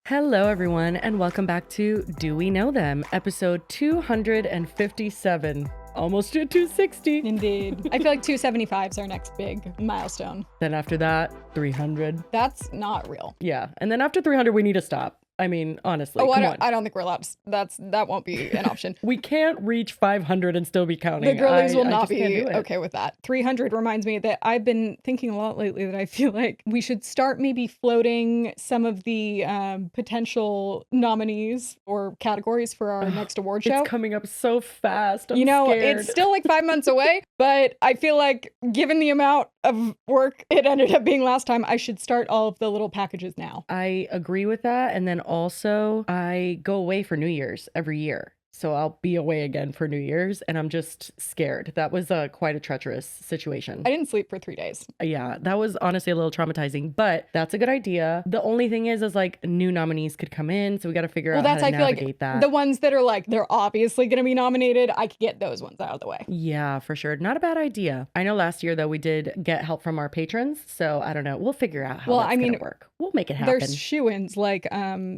Hello, everyone, and welcome back to Do We Know Them, episode 257. Almost to 260. Indeed. I feel like 275 is our next big milestone. Then after that, 300. That's not real. Yeah, and then after 300, we need to stop. I mean, honestly, come on. I don't think we're allowed to. That won't be an option. We can't reach 500 and still be counting. The girlies will not be okay with that. 300 reminds me that I've been thinking a lot lately that I feel like we should start maybe floating some of the potential nominees or categories for our next award show. It's coming up so fast. I'm scared. It's still like 5 months away, but I feel like given the amount of work it ended up being last time, I should start all of the little packages now. I agree with that. And then also, I go away for New Year's every year. So I'll be away again for New Year's, and I'm just scared. That was quite a treacherous situation. I didn't sleep for 3 days. Yeah, that was honestly a little traumatizing, but that's a good idea. The only thing is like new nominees could come in, so we got to figure out how to navigate that. The ones that are like, they're obviously going to be nominated, I could get those ones out of the way. Yeah, for sure. Not a bad idea. I know last year, though, we did get help from our patrons, so I don't know. We'll figure out how that's going to work. We'll make it happen. There's shoo-ins like I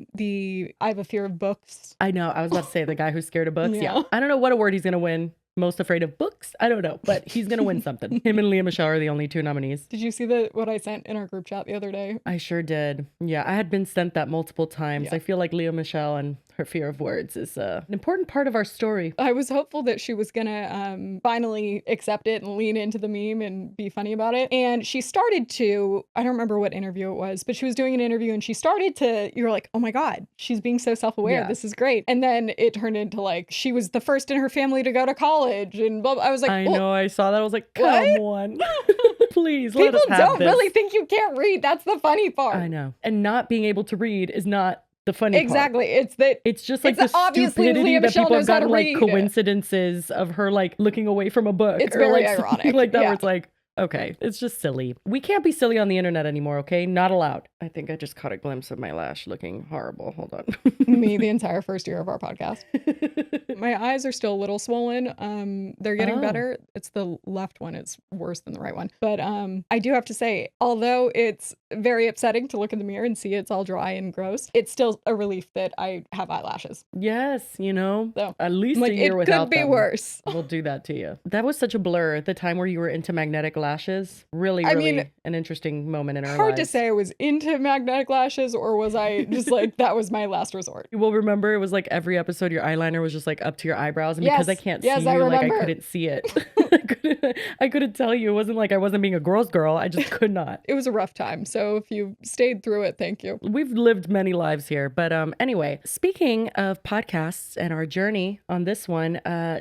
have a fear of books. I know. I was about to say the guy who's scared of books. Yeah. I don't know what award he's going to win. Most afraid of books? I don't know, but he's going to win something. Him and Leah Michelle are the only two nominees. Did you see what I sent in our group chat the other day? I sure did. Yeah, I had been sent that multiple times. Yeah. I feel like Leah Michelle and her fear of words is an important part of our story. I was hopeful that she was going to finally accept it and lean into the meme and be funny about it. And she started to, I don't remember what interview it was, but she was doing an interview and she started to, you were like, oh my God, she's being so self-aware. Yeah. This is great. And then it turned into like, she was the first in her family to go to college and blah, blah. I was like, I know, I saw that. I was like, come on. Please, let us have People don't really think you can't read. That's the funny part. I know. And not being able to read is not the funny part. Exactly. It's just like the stupidity that people have gotten like coincidences of her like looking away from a book. It's very like ironic. Like that where it's like, okay, it's just silly. We can't be silly on the internet anymore, okay? Not allowed. I think I just caught a glimpse of my lash looking horrible. Hold on. Me, the entire first year of our podcast. My eyes are still a little swollen. They're getting better. It's the left one. It's worse than the right one. But I do have to say, although it's very upsetting to look in the mirror and see it's all dry and gross, it's still a relief that I have eyelashes. Yes, so, at least a year without them. It could be worse. We'll do that to you. That was such a blur at the time where you were into magnetic lashes. Really an interesting moment in our lives. Hard to say I was into magnetic lashes or was I just like, that was my last resort. Well, remember it was like every episode your eyeliner was just like up to your eyebrows, and because I can't see you, like I couldn't see it. I couldn't tell you. It wasn't like I wasn't being a girl's girl. I just could not. It was a rough time. So if you stayed through it, thank you. We've lived many lives here. But anyway, speaking of podcasts and our journey on this one,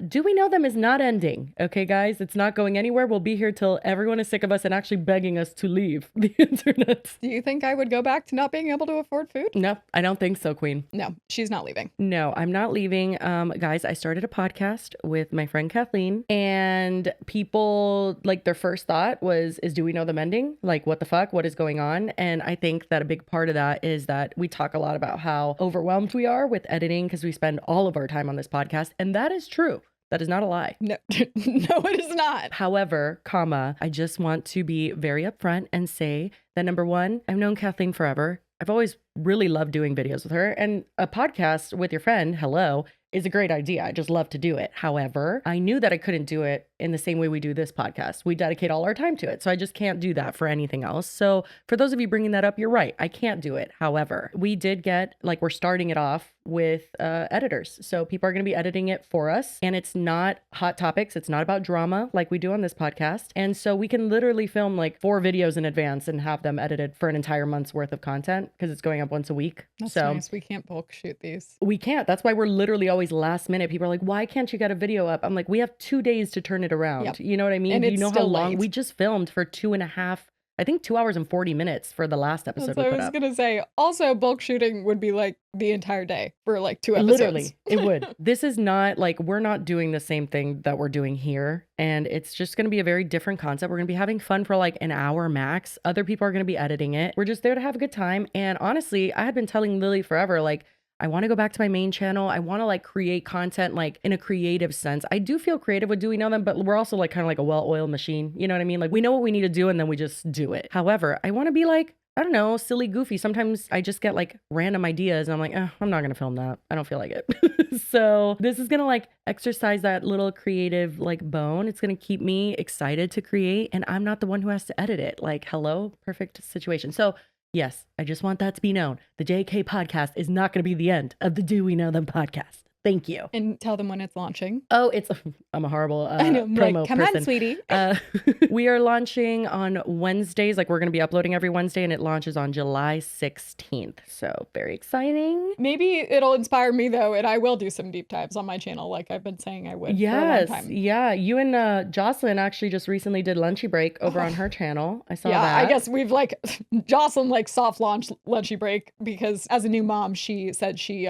Do We Know Them is not ending. Okay, guys, it's not going anywhere. We'll be here till everyone is sick of us and actually begging us to leave the internet. Do you think I would go back to not being able to afford food? No, I don't think so, Queen. No, she's not leaving. No, I'm not leaving. Guys, I started a podcast with my friend Kathleen, and people, like, their first thought was, do we know them ending? Like, what the fuck? What is going on? And I think that a big part of that is that we talk a lot about how overwhelmed we are with editing because we spend all of our time on this podcast. And that is true. That is not a lie. No, no, it is not. However, I just want to be very upfront and say that number one, I've known Kathleen forever. I've always really loved doing videos with her, and a podcast with your friend, hello, is a great idea. I just love to do it. However, I knew that I couldn't do it in the same way we do this podcast. We dedicate all our time to it. So I just can't do that for anything else. So for those of you bringing that up, you're right. I can't do it. However, we did get, like, we're starting it off with editors. So people are going to be editing it for us. And it's not hot topics. It's not about drama like we do on this podcast. And so we can literally film like 4 videos in advance and have them edited for an entire month's worth of content because it's going up once a week. That's nice. We can't bulk shoot these. We can't. That's why we're literally always last minute. People are like, why can't you get a video up? I'm like, we have 2 days to turn it around. Yep. You know what I mean? And you know how long late. we just filmed for 2.5, I think 2 hours and 40 minutes for the last episode. So I was going to say, also bulk shooting would be like the entire day for like 2 episodes. Literally, it would. This is not like, we're not doing the same thing that we're doing here. And it's just going to be a very different concept. We're going to be having fun for like an hour max. Other people are going to be editing it. We're just there to have a good time. And honestly, I had been telling Lily forever, like, I want to go back to my main channel. I want to like create content like in a creative sense. I do feel creative with Do We Know Them, but we're also like kind of like a well-oiled machine. You know what I mean? Like we know what we need to do and then we just do it. However, I want to be like I don't know, silly, goofy. Sometimes I just get like random ideas and I'm like, I'm not going to film that. I don't feel like it. So this is going to like exercise that little creative like bone. It's going to keep me excited to create, and I'm not the one who has to edit it. Like, hello, perfect situation. So yes, I just want that to be known. The JK podcast is not going to be the end of the Do We Know Them podcast. Thank you. And tell them when it's launching. Oh, I'm a horrible I know, promo like, come person. on, sweetie. We are launching on Wednesdays. Like, we're going to be uploading every Wednesday, and it launches on July 16th. So very exciting. Maybe it'll inspire me, though, and I will do some deep dives on my channel like I've been saying I would for a long time. Yeah. You and Jocelyn actually just recently did Lunchy Break over on her channel. I saw that. Yeah, I guess we've like, Jocelyn like soft launched Lunchy Break because as a new mom, she said she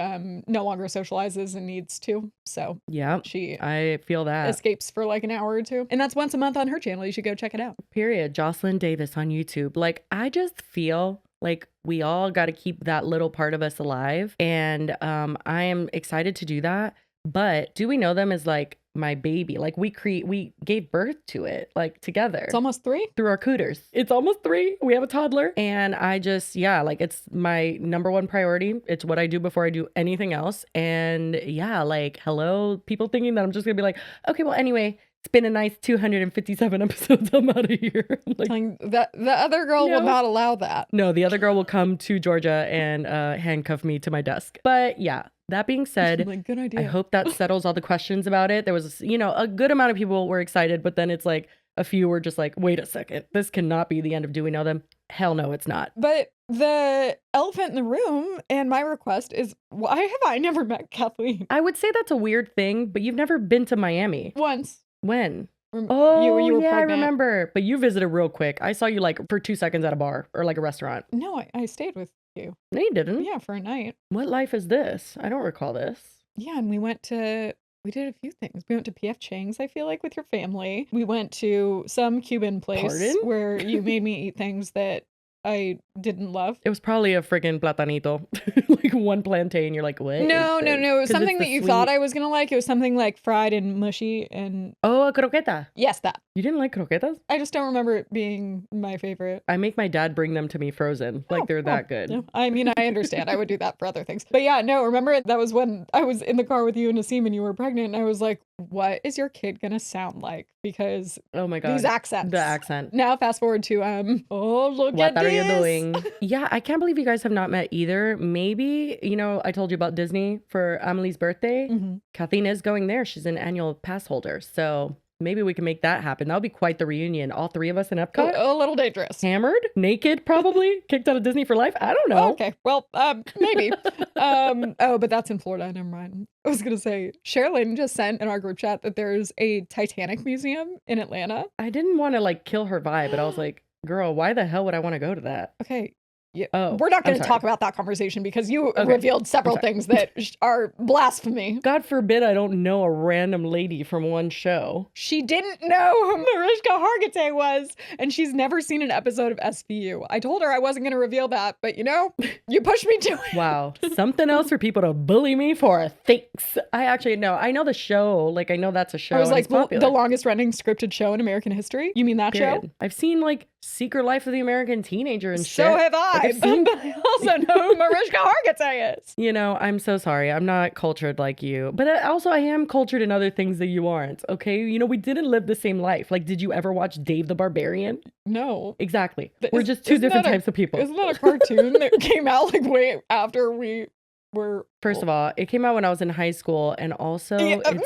no longer socializes and needs to. So yeah, I feel that. Escapes for like an hour or two. And that's once a month on her channel. You should go check it out. Period. Jocelyn Davis on YouTube. Like, I just feel like we all got to keep that little part of us alive. And I am excited to do that. But Do We Know Them is like my baby. Like, we gave birth to it like together. It's almost 3 through our cooters. It's almost 3. We have a toddler, and I just, like, it's my number one priority. It's what I do before I do anything else. And yeah, like, hello, people thinking that I'm just gonna be like, okay, well, anyway, it's been a nice 257 episodes. I'm out of here. Like, the other girl will not allow that. No, the other girl will come to Georgia and handcuff me to my desk. But yeah, that being said, like, good idea. I hope that settles all the questions about it. There was, a good amount of people were excited, but then it's like a few were just like, wait a second, this cannot be the end of Do We Know Them? Hell no, it's not. But the elephant in the room and my request is, why have I never met Kathleen? I would say that's a weird thing, but you've never been to Miami. Once. When? You were yeah, pregnant. I remember. But you visited real quick. I saw you like for 2 seconds at a bar or like a restaurant. No, I stayed with you. No, you didn't. Yeah, for a night. What life is this? I don't recall this. Yeah, and we did a few things. We went to P.F. Chang's, I feel like, with your family. We went to some Cuban place where you made me eat things that I didn't love. It was probably a friggin' platanito. Like one plantain. You're like, what? No. It was something that you thought I was going to like. It was something like fried and mushy and... Oh, a croqueta. Yes, that. You didn't like croquetas? I just don't remember it being my favorite. I make my dad bring them to me frozen. Like, they're that good. No. I mean, I understand. I would do that for other things. But yeah, no, remember that was when I was in the car with you and Nassim and you were pregnant and I was like, what is your kid going to sound like? Because oh my God, these accents. The accent. Now fast forward to, look what at this. What are you doing? Yeah, I can't believe you guys have not met either. Maybe, I told you about Disney for Amelie's birthday. Mm-hmm. Kathleen is going there. She's an annual pass holder. So maybe we can make that happen. That'll be quite the reunion. All 3 of us in Epcot. A little dangerous. Hammered, naked, probably kicked out of Disney for life. I don't know. Oh, okay. Well, maybe. But that's in Florida. Never mind. I was going to say, Sherilyn just sent in our group chat that there's a Titanic museum in Atlanta. I didn't want to like kill her vibe, but I was like, girl, why the hell would I want to go to that? Okay. Yeah. We're not going to talk about that conversation because you revealed several things that are blasphemy. God forbid I don't know a random lady from one show. She didn't know who Mariska Hargitay was, and she's never seen an episode of SVU. I told her I wasn't going to reveal that, but you pushed me to it. Wow. Something else for people to bully me for. Thanks. I actually know. I know the show. Like, I know that's a show. I was like, the longest running scripted show in American history? You mean that show? I've seen like Secret Life of the American Teenager and so shit. So have I. Like, But I also know who Mariska Hargitay is. I'm so sorry. I'm not cultured like you. But also, I am cultured in other things that you aren't, okay? We didn't live the same life. Like, did you ever watch Dave the Barbarian? No. Exactly. We're just 2 different types of people. Isn't that a cartoon that came out like way after we were... First of all, it came out when I was in high school. And also, weird thing.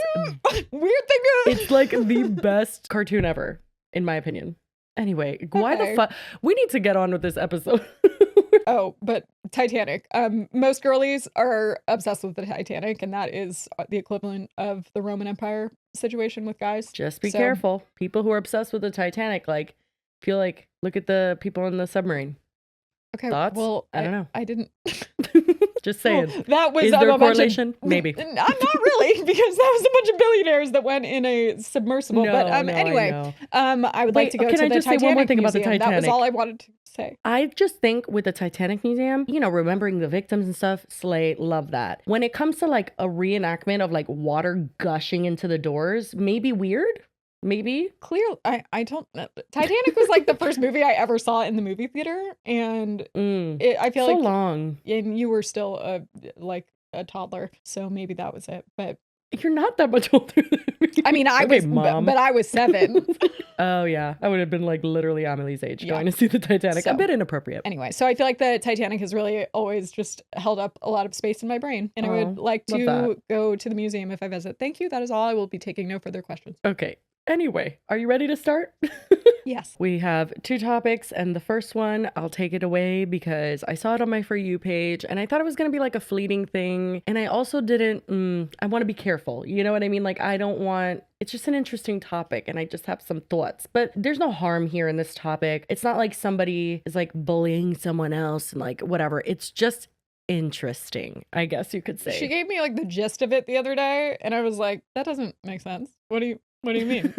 It's like the best cartoon ever, in my opinion. Anyway, why the fuck? We need to get on with this episode. But Titanic. Most girlies are obsessed with the Titanic, and that is the equivalent of the Roman Empire situation with guys. Just be careful. People who are obsessed with the Titanic, like, feel like, look at the people in the submarine. Okay. Thoughts? Well, I don't know. I didn't. Just saying. Well, that was is there a correlation? Maybe. Not really, because that was a bunch of billionaires that went in a submersible. No, but anyway, I would like to go to the Titanic say one more thing Museum. About the Titanic? That was all I wanted to say. I just think with the Titanic Museum, remembering the victims and stuff, slay, love that. When it comes to like a reenactment of like water gushing into the doors, maybe weird. maybe. Clearly, I don't know. Titanic was like the first movie I ever saw in the movie theater, and I feel So like long. and you were still a toddler, so maybe that was it. But You're not that much older than me. I mean, I Okay, was, Mom. but I was 7. Oh yeah, I would have been like literally Amelie's age Yeah. going to see the Titanic. So- a bit inappropriate. Anyway, so I feel like the Titanic has really always just held up a lot of space in my brain, and I would like love to that. go to the museum if I visit. Thank you. That is all. I will be taking no further questions. Okay. Anyway, are you ready to start? Yes. We have 2 topics, and the first one, I'll take it away because I saw it on my For You page, and I thought it was going to be like a fleeting thing. And I also didn't, I want to be careful. You know what I mean? Like, I don't want, it's just an interesting topic, and I just have some thoughts. But there's no harm here in this topic. It's not like somebody is like bullying someone else and like whatever. It's just interesting, I guess you could say. She gave me like the gist of it the other day, and I was like, that doesn't make sense. What do you mean?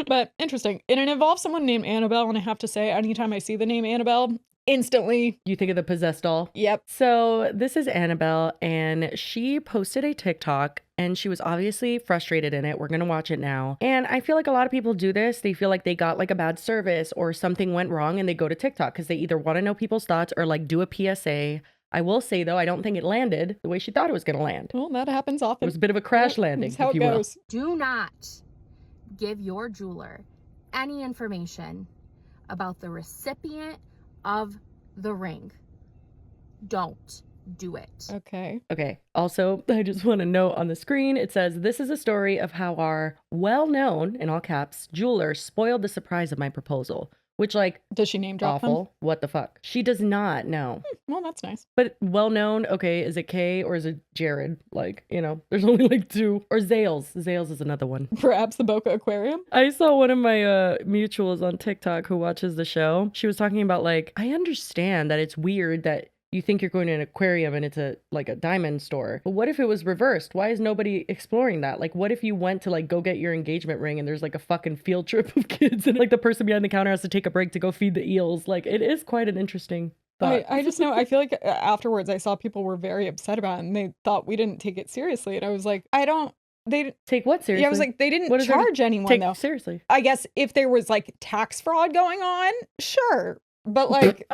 But interesting. And it involves someone named Annabelle, and I have to say, anytime I see the name Annabelle, instantly. You think of the possessed doll? Yep. So this is Annabelle, and she posted a TikTok, and she was obviously frustrated in it. We're going to watch it now. And I feel like a lot of people do this. They feel like they got like a bad service or something went wrong, and they go to TikTok because they either want to know people's thoughts or like do a PSA. I will say, though, I don't think it landed the way she thought it was going to land. Well, that happens often. It was a bit of a crash landing, That's how if it you will. goes. Do not give your jeweler any information about the recipient of the ring. Don't do it. Okay. Okay. Also, I just want to note on the screen, it says, this is a story of how our well-known, in all caps, jeweler spoiled the surprise of my proposal. Which, like, Does she name drop them? awful. What the fuck? She does not know. Well, that's nice. But well-known, okay, is it Kay or is it Jared? Like, you know, there's only like 2. Or Zales. Zales is another one. Perhaps the Boca Aquarium? I saw one of my mutuals on TikTok who watches the show. She was talking about like, I understand that it's weird that you think you're going to an aquarium and it's like a diamond store. But what if it was reversed? Why is nobody exploring that? Like, what if you went to like go get your engagement ring and there's like a fucking field trip of kids and like the person behind the counter has to take a break to go feed the eels? Like, it is quite an interesting thought. I just know, I feel like afterwards I saw people were very upset about it and they thought we didn't take it seriously. And I was like, they Take what seriously? Yeah, I was like, they didn't What is there to charge anyone Take though. seriously. I guess if there was like tax fraud going on, sure. But like,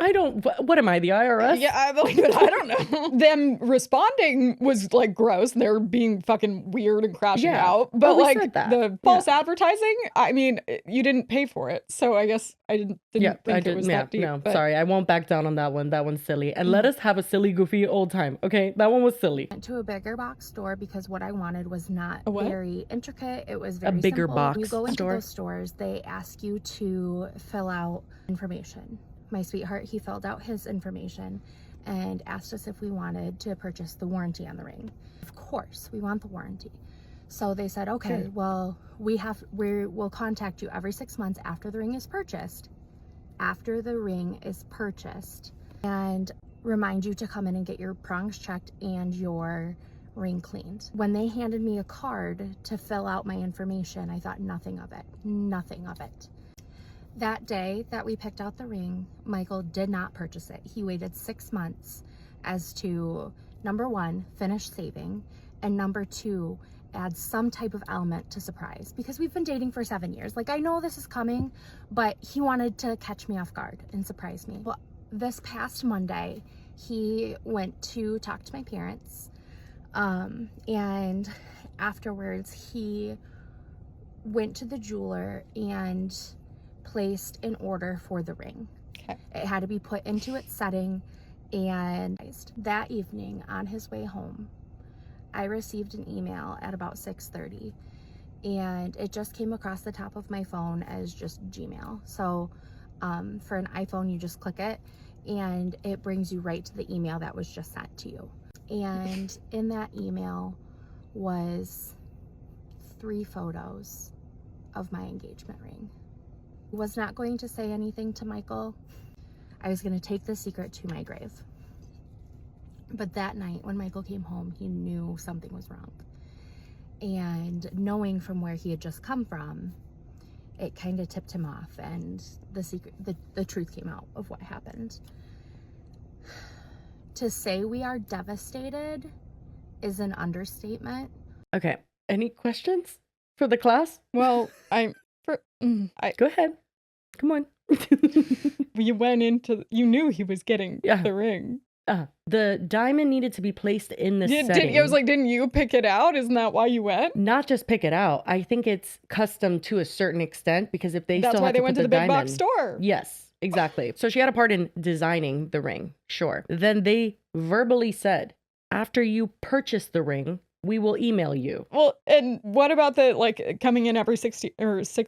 what am I, the IRS? yeah, I don't know. Them responding was like gross. They're being fucking weird and crashing Yeah. out. But we like said that. the false advertising, I mean, you didn't pay for it. So I guess I didn't think it was that deep. No, but sorry, I won't back down on that one. That one's silly. And let us have a silly, goofy old time. Okay, that one was silly. Went to a bigger box store because what I wanted was not A what? very intricate. It was very bigger simple. box When you go into store? those stores, they ask you to fill out information. My sweetheart, he filled out his information and asked us if we wanted to purchase the warranty on the ring. Of course, we want the warranty. So they said, okay, Good. well, we'll contact you every 6 months after the ring is purchased. After the ring is purchased, and remind you to come in and get your prongs checked and your ring cleaned. When they handed me a card to fill out my information, I thought nothing of it. Nothing of it. That day that we picked out the ring, Michael did not purchase it. He waited 6 months as to, number 1, finish saving, and number 2, add some type of element to surprise. Because we've been dating for 7 years. Like, I know this is coming, but he wanted to catch me off guard and surprise me. Well, this past Monday, he went to talk to my parents, and afterwards, he went to the jeweler and placed an order for the ring. Okay. It had to be put into its setting, and that evening on his way home, I received an email at about 6:30, and it just came across the top of my phone as just Gmail. So for an iPhone, you just click it and it brings you right to the email that was just sent to you. And in that email was 3 photos of my engagement ring. Was not going to say anything to Michael. I was going to take the secret to my grave. But that night when Michael came home, he knew something was wrong. And knowing from where he had just come from, it kind of tipped him off, and the truth came out of what happened. To say we are devastated is an understatement. Okay, any questions for the class? well, Go ahead. Come on. You knew he was getting Yeah. the ring. The diamond needed to be placed in the setting. I was like, didn't you pick it out? Isn't that why you went? Not just pick it out. I think it's custom to a certain extent, because if they That's still why have they to went put to the big box store. Yes, exactly. So she had a part in designing the ring. Sure. Then they verbally said, after you purchase the ring, we will email you. Well, and what about the like coming in every 6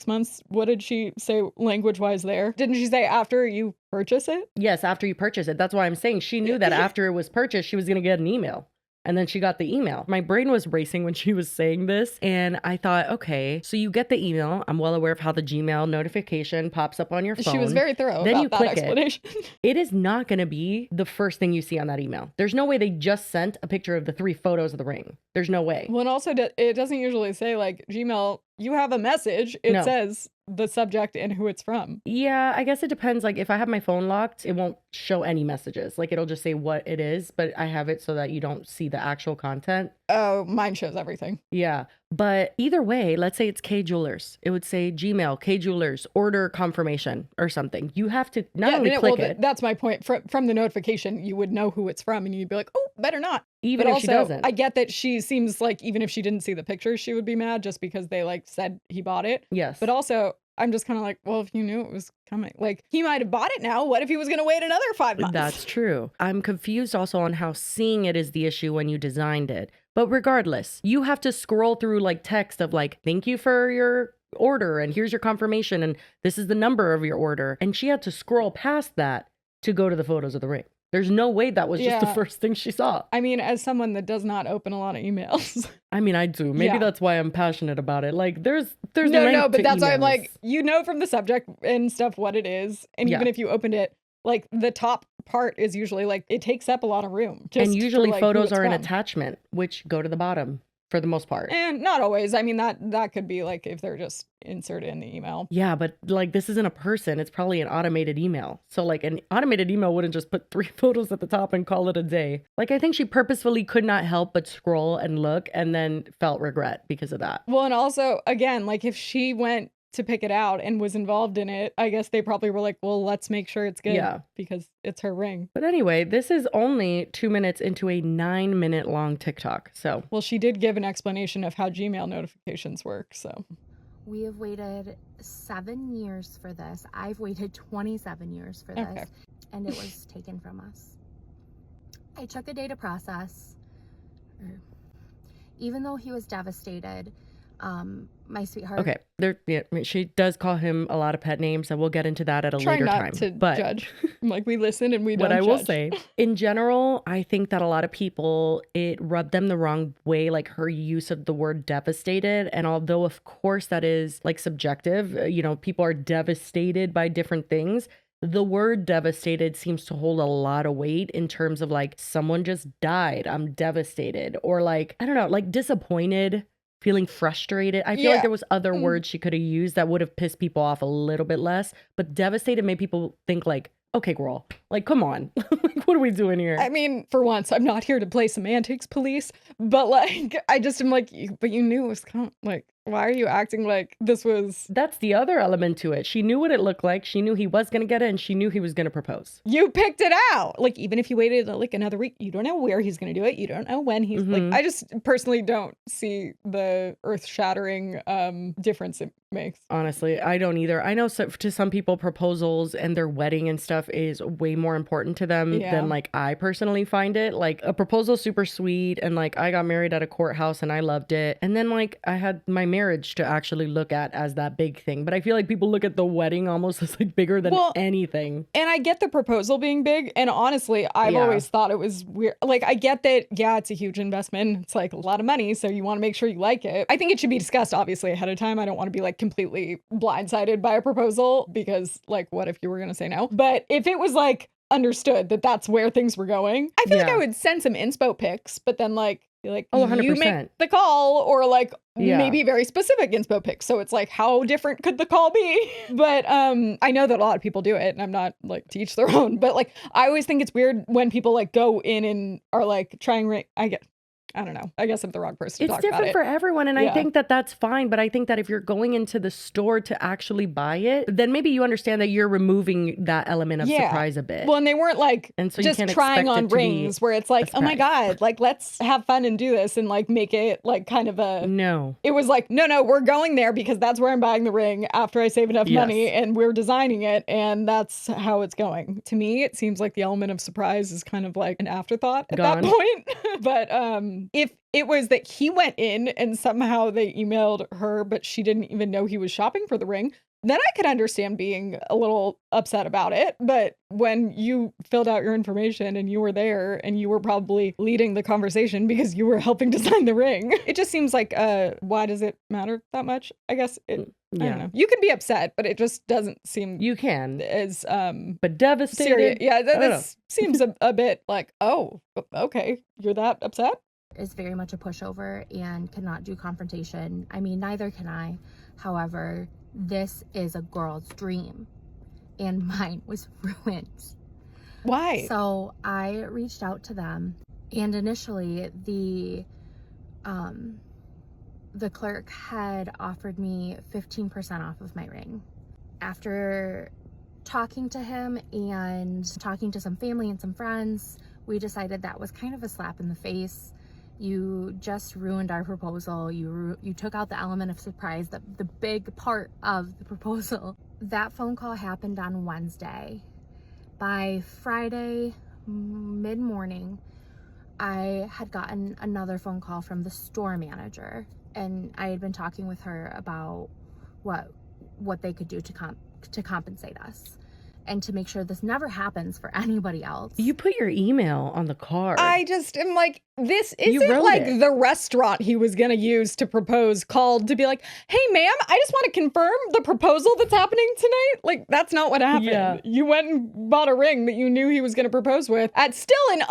months? What did she say language wise there? Didn't she say after you purchase it? Yes, after you purchase it. That's why I'm saying she knew that after it was purchased, she was going to get an email. And then she got the email. My brain was racing when she was saying this. And I thought, okay, so you get the email. I'm well aware of how the Gmail notification pops up on your phone. She was very thorough Then about you that click explanation. It is not going to be the first thing you see on that email. There's no way they just sent a picture of the 3 photos of the ring. There's no way. Well, and also it doesn't usually say like Gmail, you have a message. It says the subject and who it's from. Yeah, I guess it depends. Like if I have my phone locked, it won't show any messages. Like it'll just say what it is, but I have it so that you don't see the actual content. Oh, mine shows everything. Yeah. But either way, let's say it's K Jewelers. It would say Gmail, K Jewelers, order confirmation or something. You have to not only click it. That's my point. From the notification, you would know who it's from and you'd be like, oh, better not. Even but if also, she doesn't. I get that she seems like even if she didn't see the picture, she would be mad just because they like said he bought it. Yes. But also, I'm just kind of like, well, if you knew it was coming, like he might have bought it now. What if he was going to wait another 5 months? That's true. I'm confused also on how seeing it is the issue when you designed it. But regardless, you have to scroll through like text of like, thank you for your order and here's your confirmation and this is the number of your order. And she had to scroll past that to go to the photos of the ring. There's no way that was just the first thing she saw. I mean, as someone that does not open a lot of emails. I mean, I do. Maybe that's why I'm passionate about it. Like there's no, but that's emails. why I'm like, you know, from the subject and stuff what it is. And even if you opened it, like the top part is usually like, it takes up a lot of room. And usually photos are an attachment, which go to the bottom for the most part. And not always. I mean, that could be like if they're just inserted in the email. Yeah, but like this isn't a person. It's probably an automated email. So like an automated email wouldn't just put 3 photos at the top and call it a day. Like I think she purposefully could not help but scroll and look and then felt regret because of that. Well, and also, again, like if she went to pick it out and was involved in it, I guess they probably were like, well, let's make sure it's good. Yeah. Because it's her ring. But anyway, this is only 2 minutes into a 9-minute long TikTok. So, well, she did give an explanation of how Gmail notifications work. So, we have waited 7 years for this. I've waited 27 years for this, and it was taken from us. I took a day to process. Even though he was devastated, my sweetheart. Okay, she does call him a lot of pet names, and we'll get into that at a later time. To judge. Like we listen and we don't. What I judge. will say, in general, I think that a lot of people, it rubbed them the wrong way, like her use of the word devastated. And although of course that is like subjective, you know, people are devastated by different things. The word devastated seems to hold a lot of weight in terms of like someone just died, I'm devastated, or like, I don't know, like disappointed, feeling frustrated. I feel like there was other words she could have used that would have pissed people off a little bit less, but devastated made people think like, okay, girl, like, come on. Like, what are we doing here? I mean, for once, I'm not here to play semantics police, but like, I just am like, but you knew it was like, why are you acting like this was... That's the other element to it. She knew what it looked like. She knew he was going to get it, and she knew he was going to propose. You picked it out. Like, even if you waited like another week, you don't know where he's going to do it. You don't know when he's like, I just personally don't see the earth-shattering difference it makes. Honestly, I don't either. I know to some people, proposals and their wedding and stuff is way more important to them than like I personally find it. Like a proposal super sweet, and like I got married at a courthouse and I loved it. And then like I had my marriage to actually look at as that big thing. But I feel like people look at the wedding almost as like bigger than anything. And I get the proposal being big. And honestly, I've always thought it was weird. Like I get that, it's a huge investment. It's like a lot of money. So you want to make sure you like it. I think it should be discussed obviously ahead of time. I don't want to be like completely blindsided by a proposal because like, what if you were going to say no? But if it was like understood that that's where things were going, I feel like I would send some inspo pics, but then like, be like, 100%. You make the call, or like maybe very specific inspo pics. So it's like, how different could the call be? But I know that a lot of people do it, and I'm not like to each their own, but like I always think it's weird when people like go in and are like trying, I don't know. I guess I'm the wrong person to It's talk about different it. for everyone, and I Yeah. think that that's fine. But I think that if you're going into the store to actually buy it, then maybe you understand that you're removing that element of Yeah. surprise a bit. Well, and they weren't like And so you just can't trying expect on it to be rings where it's like, a oh my surprise. God, like let's have fun and do this and like make it like kind of a. No. It was like, no, we're going there because that's where I'm buying the ring after I save enough money Yes. and we're designing it and that's how it's going. To me, it seems like the element of surprise is kind of like an afterthought at that Gone. point. But if it was that he went in and somehow they emailed her, but she didn't even know he was shopping for the ring, then I could understand being a little upset about it. But when you filled out your information and you were there and you were probably leading the conversation because you were helping design the ring, it just seems like, why does it matter that much? I guess I don't Yeah. know. You can be upset, but it just doesn't seem You can. as But devastated. serious. Yeah, I don't know. that seems a bit like, oh, okay, you're that upset? Is very much a pushover and cannot do confrontation. I mean, neither can I. However, this is a girl's dream and mine was ruined. Why? So I reached out to them, and initially the clerk had offered me 15% off of my ring. After talking to him and talking to some family and some friends, we decided that was kind of a slap in the face. You just ruined our proposal. You took out the element of surprise, the big part of the proposal. That phone call happened on Wednesday. By Friday mid-morning, I had gotten another phone call from the store manager, and I had been talking with her about what they could do to compensate us and to make sure this never happens for anybody else. You put your email on the card. I just am like, this You isn't wrote like it. the restaurant he was going to use to propose called to be like, hey, ma'am, I just want to confirm the proposal that's happening tonight. Like, that's not what happened. Yeah. You went and bought a ring that you knew he was going to propose with at still an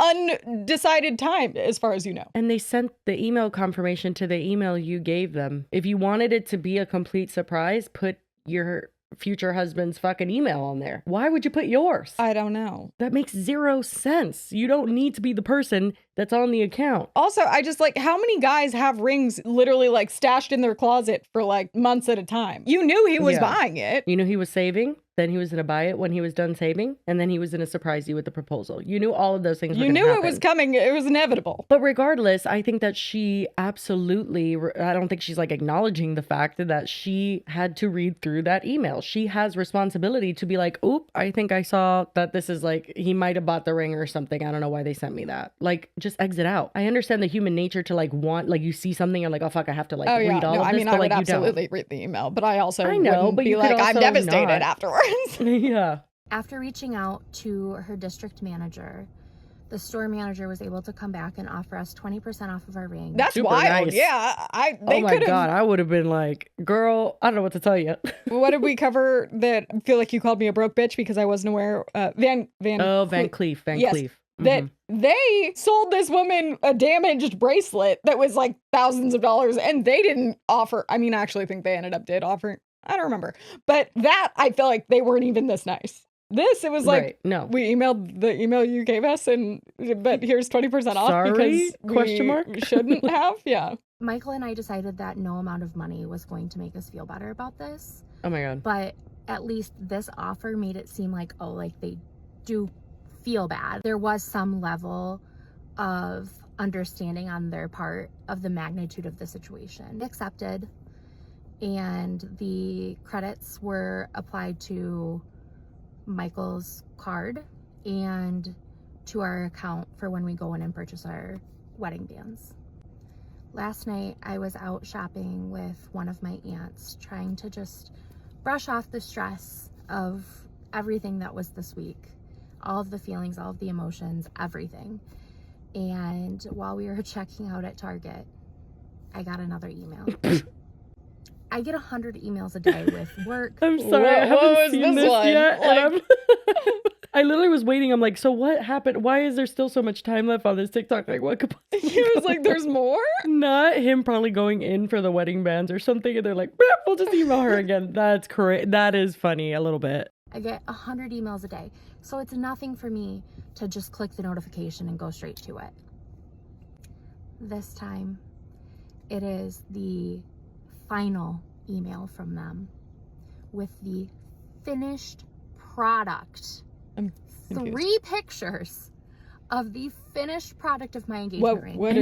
undecided time, as far as you know. And they sent the email confirmation to the email you gave them. If you wanted it to be a complete surprise, put your future husband's fucking email on there. Why would you put yours? I don't know. That makes zero sense. You don't need to be the person that's on the account. Also, I just like, how many guys have rings literally like stashed in their closet for like months at a time? You knew he was Yeah. buying it. You knew he was saving, then he was going to buy it when he was done saving, and then he was going to surprise you with the proposal. You knew all of those things were You gonna knew it happen. was coming. It was inevitable. But regardless, I think that she absolutely, I don't think she's like acknowledging the fact that she had to read through that email. She has responsibility to be like, oop, I think I saw that this is like, he might have bought the ring or something. I don't know why they sent me that. Like, just exit out. I understand the human nature to like want, like you see something, you're like, oh fuck, I have to like read all of this. I mean, but I like would you don't. absolutely read the email, but I also I know, wouldn't but be you could like, I'm also devastated not. afterwards. Yeah. After reaching out to her district manager, the store manager was able to come back and offer us 20% off of our ring. That's Super wild. nice. Yeah. They Oh my could God. have. I would have been like, girl, I don't know what to tell you. What did we cover that I feel like you called me a broke bitch because I wasn't aware? Van Cleef. Van Yes. Cleef. That Mhm. they sold this woman a damaged bracelet that was like thousands of dollars and they didn't offer. I mean, I actually think they did offer. I don't remember. But that, I feel like they weren't even this nice. This, it was like, Right. No. we emailed the email you gave us, but here's 20% off Sorry? because Question we mark? shouldn't have. Yeah. Michael and I decided that no amount of money was going to make us feel better about this, Oh my God. but at least this offer made it seem like, oh, like they do feel bad. There was some level of understanding on their part of the magnitude of the situation. Accepted, and the credits were applied to Michael's card and to our account for when we go in and purchase our wedding bands. Last night I was out shopping with one of my aunts, trying to just brush off the stress of everything that was this week, all of the feelings, all of the emotions, everything. And while we were checking out at Target, I got another email. I get 100 emails a day with work. I'm sorry, I What haven't was seen this this one? yet. Like- And I literally was waiting. I'm like, so what happened? Why is there still so much time left on this TikTok? Like, what could possibly He was go like, on? there's more? Not him probably going in for the wedding bands or something. And they're like, "Beep, we'll just email her again. That's correct. That is funny a little bit. I get 100 emails a day. So it's nothing for me to just click the notification and go straight to it. this time it is the final email from them with the finished product. I'm confused. 3 pictures of the finished product of my engagement ring. What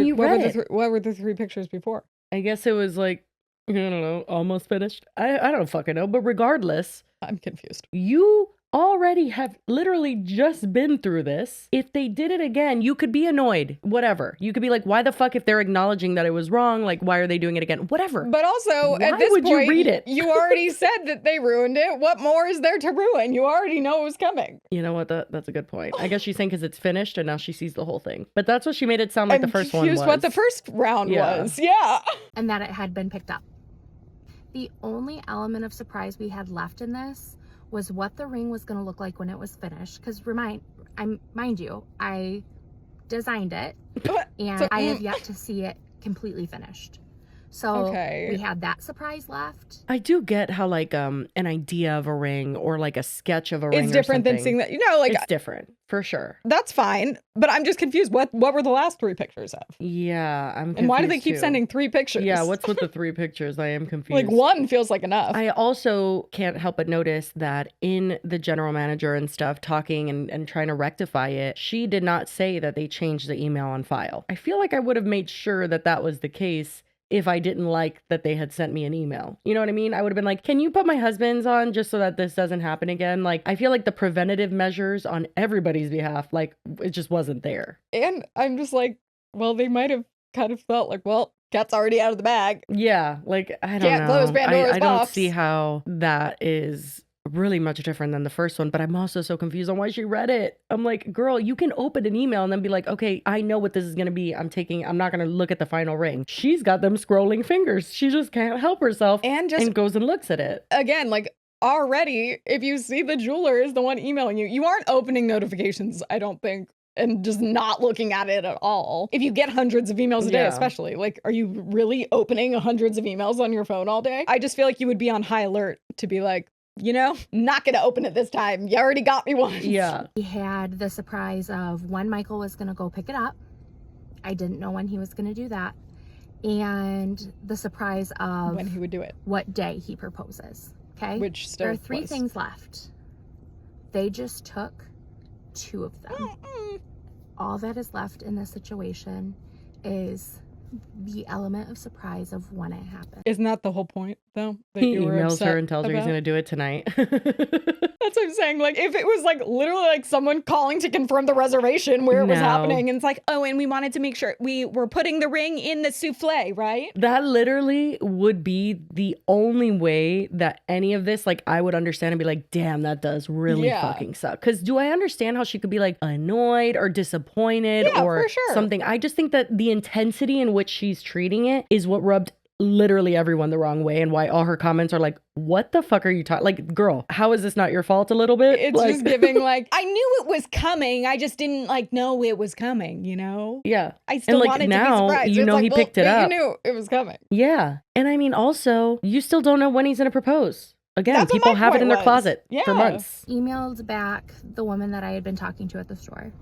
were the 3 pictures before? I guess it was like, I don't know, almost finished. I don't fucking know. But regardless, I'm confused. you already have literally just been through this. If they did it again, you could be annoyed. Whatever. You could be like, why the fuck, if they're acknowledging that it was wrong, like, why are they doing it again? Whatever. But also, Why at this would point, you read it? You already said that they ruined it. What more is there to ruin? You already know it was coming. You know what? That's a good point. I guess she's saying because it's finished and now she sees the whole thing. But that's what she made it sound like the first one was. What the first round was. Yeah. And that it had been picked up. The only element of surprise we had left in this was what the ring was going to look like when it was finished. Because mind you, I designed it and I have yet to see it completely finished. So we had that surprise left. I do get how like an idea of a ring or like a sketch of a ring is different than seeing that. Like it's different for sure. That's fine, but I'm just confused. What were the last 3 pictures of? Yeah, I'm confused. And why do they keep sending 3 pictures? Yeah, what's with the 3 pictures? I am confused. Like 1 feels like enough. I also can't help but notice that in the general manager and stuff talking and trying to rectify it, she did not say that they changed the email on file. I feel like I would have made sure that that was the case if I didn't like that they had sent me an email. You know what I mean? I would have been like, can you put my husband's on just so that this doesn't happen again? Like, I feel like the preventative measures on everybody's behalf, like, it just wasn't there. And I'm just like, well, they might have kind of felt like, well, cat's already out of the bag. Yeah, like, I don't know. Close Pandora's I don't box. see how that is really much different than the first one, but I'm also so confused on why she read it. I'm like, girl, you can open an email and then be like, okay, I know what this is going to be. I'm not going to look at the final ring. She's got them scrolling fingers. She just can't help herself and goes and looks at it. Again, like already, if you see the jeweler is the one emailing you, you aren't opening notifications, I don't think, and just not looking at it at all. If you get hundreds of emails a day, especially, like, are you really opening hundreds of emails on your phone all day? I just feel like you would be on high alert to be like, not gonna open it this time. You already got me once. Yeah. We had the surprise of when Michael was gonna go pick it up. I didn't know when he was gonna do that. And the surprise of when he would do it. What day he proposes. Okay? Which still there are 3 things left. They just took 2 of them. All that is left in this situation is the element of surprise of when it happened. Isn't that the whole point, though? That he emails her and tells her he's going to do it tonight. That's what I'm saying. Like, if it was like literally like someone calling to confirm the reservation where it was happening, and it's like, oh, and we wanted to make sure we were putting the ring in the souffle, right? That literally would be the only way that any of this, like, I would understand and be like, damn, that does really fucking suck. Because do I understand how she could be like annoyed or disappointed or for sure. something? I just think that the intensity in which she's treating it is what rubbed literally everyone the wrong way, and why all her comments are like, what the fuck are you talking? Like, girl, how is this not your fault a little bit? It's like, just giving like, I knew it was coming, I just didn't like know it was coming, Yeah. I still like, wanted now, to be surprised. You know, he picked it up. You knew it was coming. Yeah. And I mean, also, you still don't know when he's gonna propose. Again, people have it in their closet for months. Emailed back the woman that I had been talking to at the store.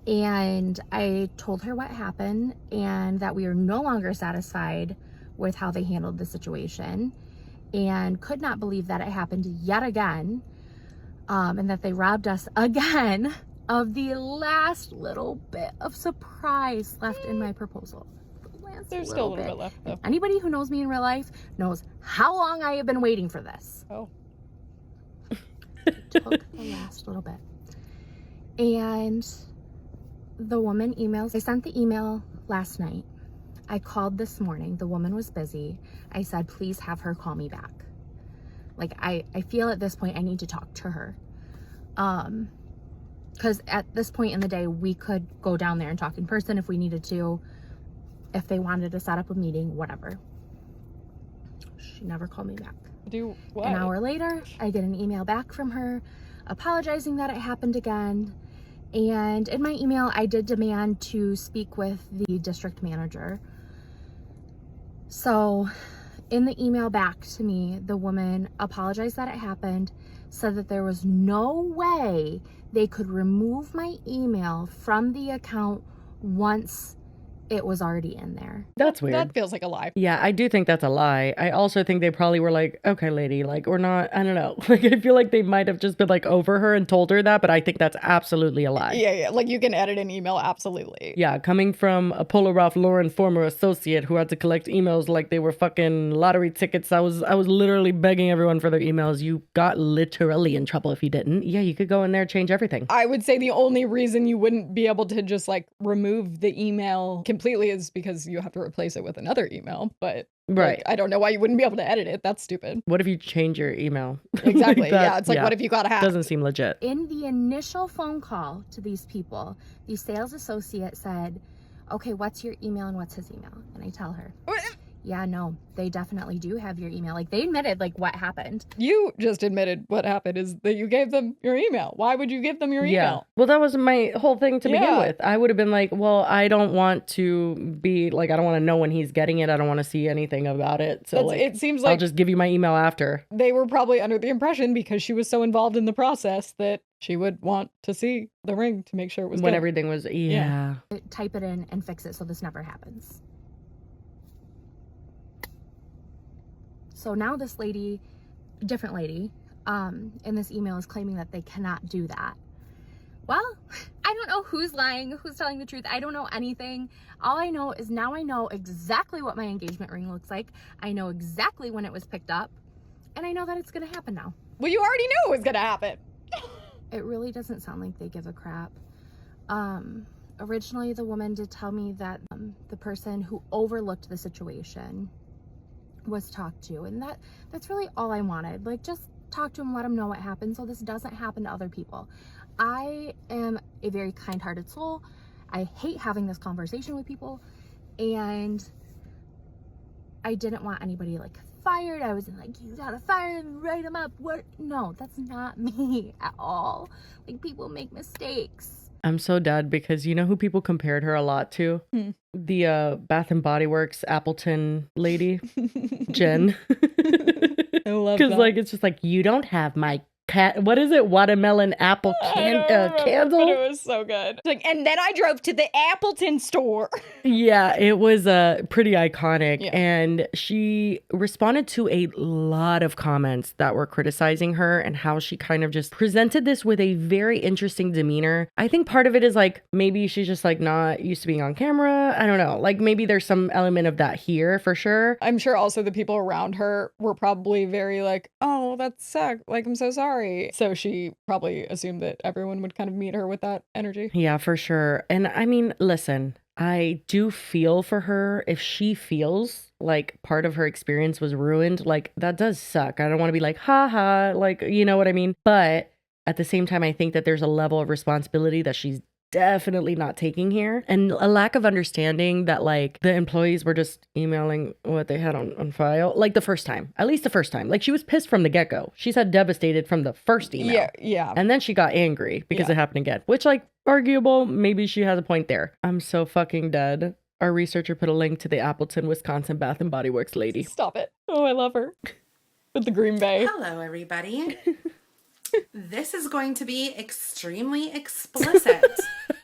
And I told her what happened and that we are no longer satisfied with how they handled the situation and could not believe that it happened yet again, and that they robbed us again of the last little bit of surprise left in my proposal. There's still a little bit left, though. Anybody who knows me in real life knows how long I have been waiting for this. Oh. It took the last little bit. And the woman emails. I sent the email last night. I called this morning. The woman was busy. I said, please have her call me back. Like, I feel at this point I need to talk to her. Because at this point in the day, we could go down there and talk in person if we needed to. If they wanted to set up a meeting, whatever. She never called me back. Do what? An hour later, I get an email back from her apologizing that it happened again. And in my email, I did demand to speak with the district manager. So in the email back to me, the woman apologized that it happened, said that there was no way they could remove my email from the account once it was already in there. That's weird. That feels like a lie. Yeah, I do think that's a lie. I also think they probably were like, okay, lady, like, we're not, I don't know. Like, I feel like they might have just been like over her and told her that, but I think that's absolutely a lie. Yeah. Like you can edit an email, absolutely. Yeah, coming from a Polo Ralph Lauren former associate who had to collect emails like they were fucking lottery tickets. I was literally begging everyone for their emails. You got literally in trouble if you didn't. Yeah, you could go in there, change everything. I would say the only reason you wouldn't be able to just like remove the email completely is because you have to replace it with another email. But Right. like, I don't know why you wouldn't be able to edit it. That's stupid. What if you change your email? Exactly. Like that? Yeah. It's like, what if you got a hack? Doesn't seem legit. In the initial phone call to these people, the sales associate said, okay, what's your email and what's his email? And I tell her, yeah, no, they definitely do have your email. Like they admitted like what happened. You just admitted what happened is that you gave them your email. Why would you give them your Yeah. email? Well, that was my whole thing to begin Yeah. with. I would have been like, well, I don't want to be like, I don't want to know when he's getting it. I don't want to see anything about it. So like, It seems I'll like just give you my email after. they were probably under the impression because she was so involved in the process that she would want to see the ring to make sure it was When good. everything was, yeah. Type it in and fix it so this never happens. So now this lady, different lady, in this email is claiming that they cannot do that. Well, I don't know who's lying, who's telling the truth. I don't know anything. All I know is now I know exactly what my engagement ring looks like. I know exactly when it was picked up. And I know that it's going to happen now. Well, you already knew it was going to happen. It really doesn't sound like they give a crap. Originally, the woman did tell me that the person who overlooked the situation was talked to, and that's really all I wanted. Like, just talk to him, let him know what happened so this doesn't happen to other people. I am a very kind-hearted soul. I hate having this conversation with people, and I didn't want anybody like fired. I wasn't like, you gotta fire them, write them up. What? No, that's not me at all. Like, people make mistakes. I'm so dead because you know who people compared her a lot to? The Bath and Body Works Appleton lady, Jen. I love Because that. like it's just like, you don't have my what is it? Watermelon apple candle? But it was so good. It's like, and then I drove to the Appleton store. Yeah, it was pretty iconic. Yeah. And she responded to a lot of comments that were criticizing her and how she kind of just presented this with a very interesting demeanor. I think part of it is like, maybe she's just like not used to being on camera. I don't know. Like maybe there's some element of that here for sure. I'm sure also the people around her were probably very like, oh, that sucked. Like, I'm so sorry. So she probably assumed that everyone would kind of meet her with that energy. Yeah, for sure. And I mean, listen, I do feel for her if she feels like part of her experience was ruined. Like, that does suck. I don't want to be like, haha, like, you know what I mean? But at the same time, I think that there's a level of responsibility that she's definitely not taking here, and a lack of understanding that like the employees were just emailing what they had on file, like the first time, at least the first time. Like she was pissed from the get-go. She said devastated from the first email. Yeah. And then she got angry because Yeah. it happened again, which like arguable, maybe she has a point there. I'm so fucking dead. Our researcher put a link to the Appleton, Wisconsin Bath and Body Works lady. Stop it. Oh, I love her. With the Green Bay. Hello, everybody. This is going to be extremely explicit.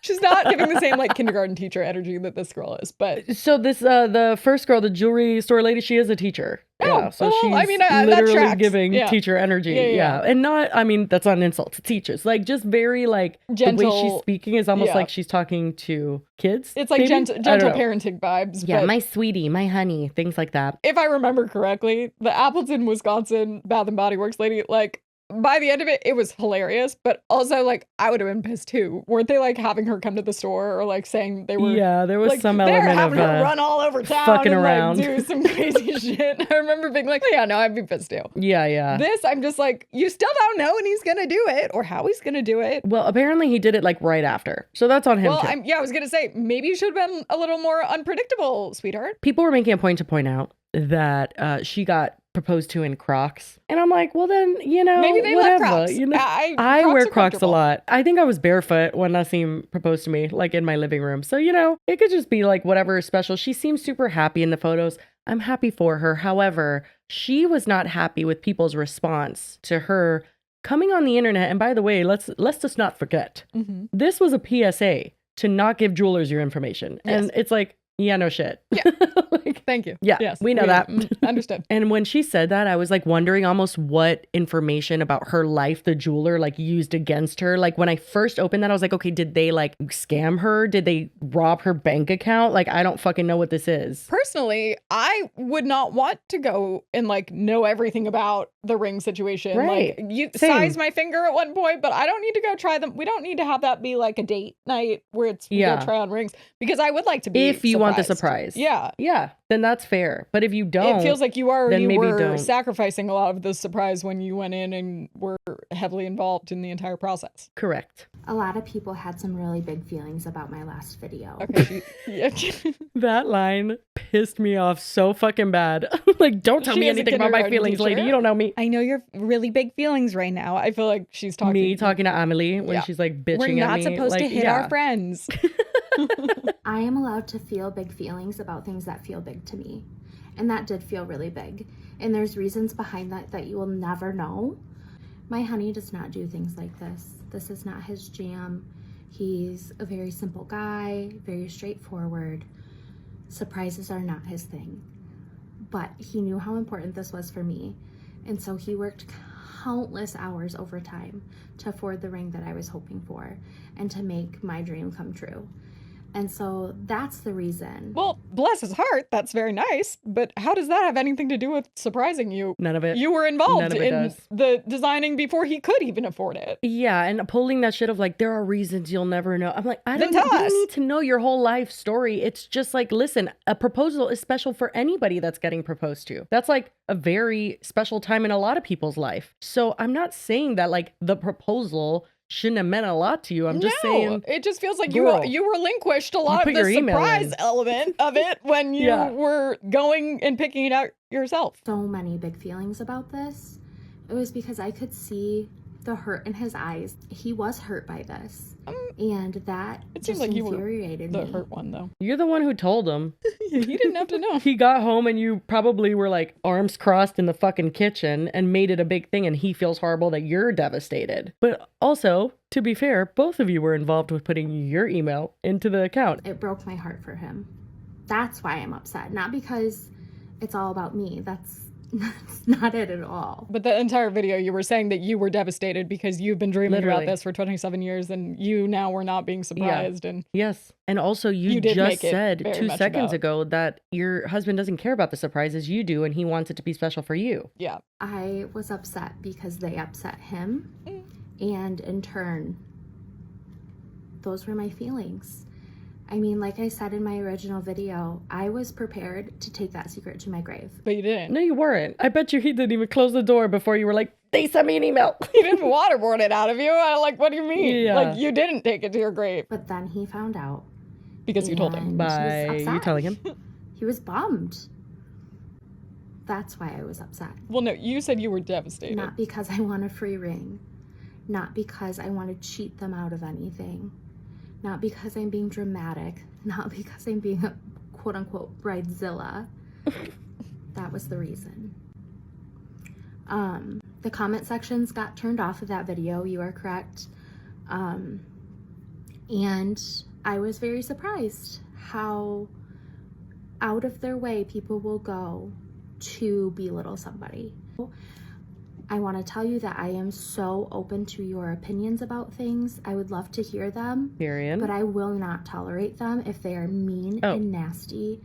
She's not giving the same like kindergarten teacher energy that this girl is, but So this the first girl, the jewelry store lady, she is a teacher. Oh, Yeah, so well, she's I mean, that literally tracks. giving Yeah. teacher energy. Yeah. And not, I mean, that's not an insult to teachers. Like just very like the way Gentle. she's speaking is almost Yeah. like she's talking to kids. it's like maybe? gentle I don't know. parenting vibes. Yeah, but my sweetie, my honey, things like that. if I remember correctly, the Appleton, Wisconsin Bath and Body Works lady, like by the end of it, it was hilarious, but also like I would have been pissed too. Weren't they like having her come to the store or like saying they were? Yeah, there was like, some they're element having of her run all over town fucking and around. like do some crazy shit. I remember being like, yeah, no, I'd be pissed too. Yeah. This, I'm just like, you still don't know when he's gonna do it or how he's gonna do it. Well, apparently he did it like right after. So that's on him Well, too. I was gonna say maybe you should have been a little more unpredictable, sweetheart. People were making a point to point out that she got proposed to in Crocs. And I'm like, well then, you know, Maybe they whatever. love Crocs. You know, I Crocs wear are Crocs a comfortable. lot. I think I was barefoot when Nassim proposed to me, like in my living room. So, you know, it could just be like whatever is special. She seems super happy in the photos. I'm happy for her. However, she was not happy with people's response to her coming on the internet. And by the way, let's just not forget, Mm-hmm. this was a PSA to not give jewelers your information. Yes. And it's like, Yeah, no shit. Yeah. Like, Thank you. yeah, Yes, we know that. Understood. And when she said that, I was like wondering almost what information about her life the jeweler like used against her. Like when I first opened that, I was like, okay, did they like scam her? Did they rob her bank account? Like, I don't fucking know what this is. Personally, I would not want to go and like know everything about the ring situation. Right. Like you Same. size my finger at one point, but I don't need to go try them. We don't need to have that be like a date night where it's we Yeah. go try on rings, because I would like to be If you want the surprised. surprise. Yeah. Yeah, then that's fair. But if you don't, It feels like you then maybe were don't. sacrificing a lot of the surprise when you went in and were heavily involved in the entire process. Correct. A lot of people had some really big feelings about my last video. Okay. Yeah. That line pissed me off so fucking bad. Like, don't tell She me is a anything about my kindergarten feelings, lady. teacher. You don't know me. I know you're really big feelings right now. I feel like she's talking. Me talking to Amelie when Yeah. she's like bitching We're at not me. supposed to like, hit yeah. our friends. I am allowed to feel big feelings about things that feel big to me. And that did feel really big. And there's reasons behind that that you will never know. My honey does not do things like this. This is not his jam. He's a very simple guy, very straightforward. Surprises are not his thing. But he knew how important this was for me. And so he worked countless hours overtime to afford the ring that I was hoping for and to make my dream come true. And so that's the reason. Well, bless his heart, that's very nice. But how does that have anything to do with surprising you? None of it. You were involved None of it in does. the designing before he could even afford it. Yeah, and pulling that shit of like, there are reasons you'll never know. I'm like, I Then don't, tell you don't us. need to know your whole life story. It's just like, listen, a proposal is special for anybody that's getting proposed to. That's like a very special time in a lot of people's life. So I'm not saying that like the proposal shouldn't have meant a lot to you. I'm just saying, it just feels like girl, you relinquished a lot put of the your email surprise in. element of it when you Yeah. were going and picking it out yourself. So many big feelings about this. It was because I could see the hurt in his eyes. He was hurt by this. And that It seems just like you were infuriated the me. hurt one, though. you're the one who told him. He didn't have to know. He got home and you probably were like arms crossed in the fucking kitchen and made it a big thing, and he feels horrible that you're devastated. But also, to be fair, both of you were involved with putting your email into the account. It broke my heart for him. That's why I'm upset. Not because it's all about me. That's not it at all. But the entire video, you were saying that you were devastated because you've been dreaming Literally. about this for 27 years and you now were not being surprised. And Yes. And also, you You did just make it said very 2 much seconds about- ago that your husband doesn't care about the surprises you do and he wants it to be special for you. yeah, I was upset because they upset him. And in turn, those were my feelings. I mean, like I said in my original video, I was prepared to take that secret to my grave. but you didn't. No, you weren't. I bet you he didn't even close the door before you were like, they sent me an email. He didn't waterboard it out of you. I'm like, what do you mean? Yeah. Like, you didn't take it to your grave But then he found out. because you told him. and By he was you upset. telling him. He was bummed. That's why I was upset. Well, no, you said you were devastated. Not because I want a free ring. Not because I want to cheat them out of anything. Not because I'm being dramatic. Not because I'm being a quote unquote bridezilla. That was the reason. The comment sections got turned off of that video. You are correct. And I was very surprised how out of their way people will go to belittle somebody. I want to tell you that I am so open to your opinions about things. I would love to hear them, Period. but I will not tolerate them if they are mean Oh. and nasty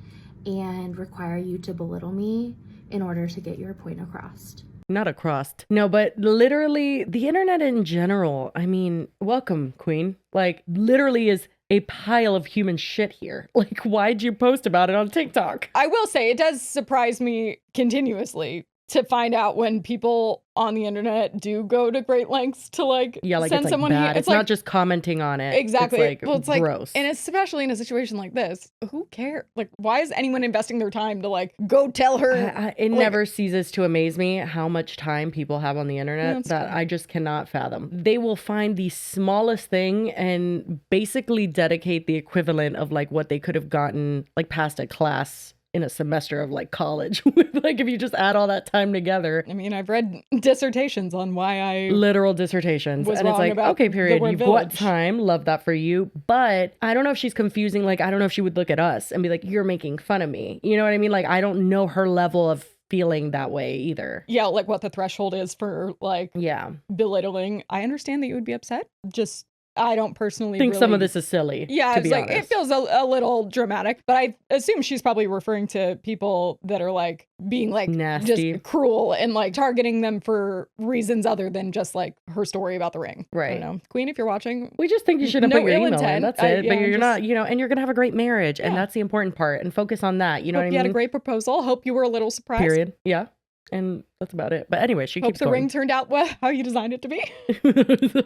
and require you to belittle me in order to get your point across. Not across. No, but literally the internet in general. I mean, welcome, Queen. Like, literally is a pile of human shit here. Like, why'd you post about it on TikTok? I will say it does surprise me continuously to find out when people on the internet do go to great lengths to like Yeah, like send it's like someone bad. here. It's not just commenting on it. exactly. It's like Well, it's like gross. and especially in a situation like this, who cares? Like, why is anyone investing their time to like go tell her? It like- never ceases to amaze me how much time people have on the internet That's that fair. I just cannot fathom. They will find the smallest thing and basically dedicate the equivalent of like what they could have gotten like past a class in a semester of like college. Like if you just add all that time together. I mean, I've read dissertations on why I Literal dissertations. was And it's wrong like, about okay, the period. word You've got village. time. Love that for you. But I don't know if she's confusing. Like, I don't know if she would look at us and be like, you're making fun of me. You know what I mean? Like, I don't know her level of feeling that way either. Yeah, like what the threshold is for like Yeah. belittling. I understand that you would be upset. Just I don't personally I think some of really- this is silly. Yeah, to it's be like honest. it feels a little dramatic, but I assume she's probably referring to people that are like being like Nasty. just cruel and like targeting them for reasons other than just like her story about the ring. I Right. don't know. Queen, if you're watching, We just think you shouldn't No put your ill email in. intent. That's I- it. yeah, But you're just- not, and you're going to have a great marriage. And Yeah. that's the important part. And focus on that. You know hope what I you had a mean? great proposal. Hope you were a little surprised. Period. Yeah. And that's about it. But anyway, she Hope keeps the going. ring turned out how you designed it to be.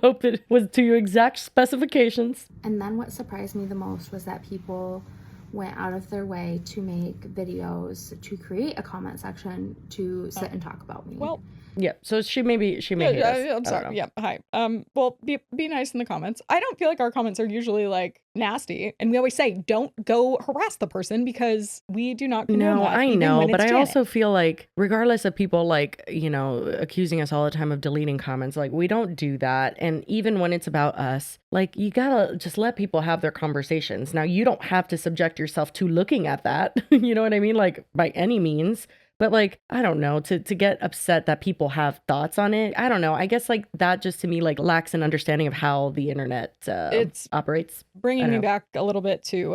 Hope it was to your exact specifications. And then what surprised me the most was that people went out of their way to make videos to create a comment section to sit and talk about me. Well, Yeah. So she may hate us. I'm I don't know. sorry. Yeah. Hi. Well, be nice in the comments. I don't feel like our comments are usually like nasty, and we always say don't go harass the person because we do not condone No, that, I even know, when but it's I Janet. also feel like regardless of people like, accusing us all the time of deleting comments, like we don't do that. And even when it's about us, like you gotta just let people have their conversations. Now you don't have to subject yourself to looking at that. You know what I mean? Like by any means. But like, I don't know, to get upset that people have thoughts on it. I don't know. I guess like that just to me like lacks an understanding of how the internet It's operates. bringing I me know. back a little bit to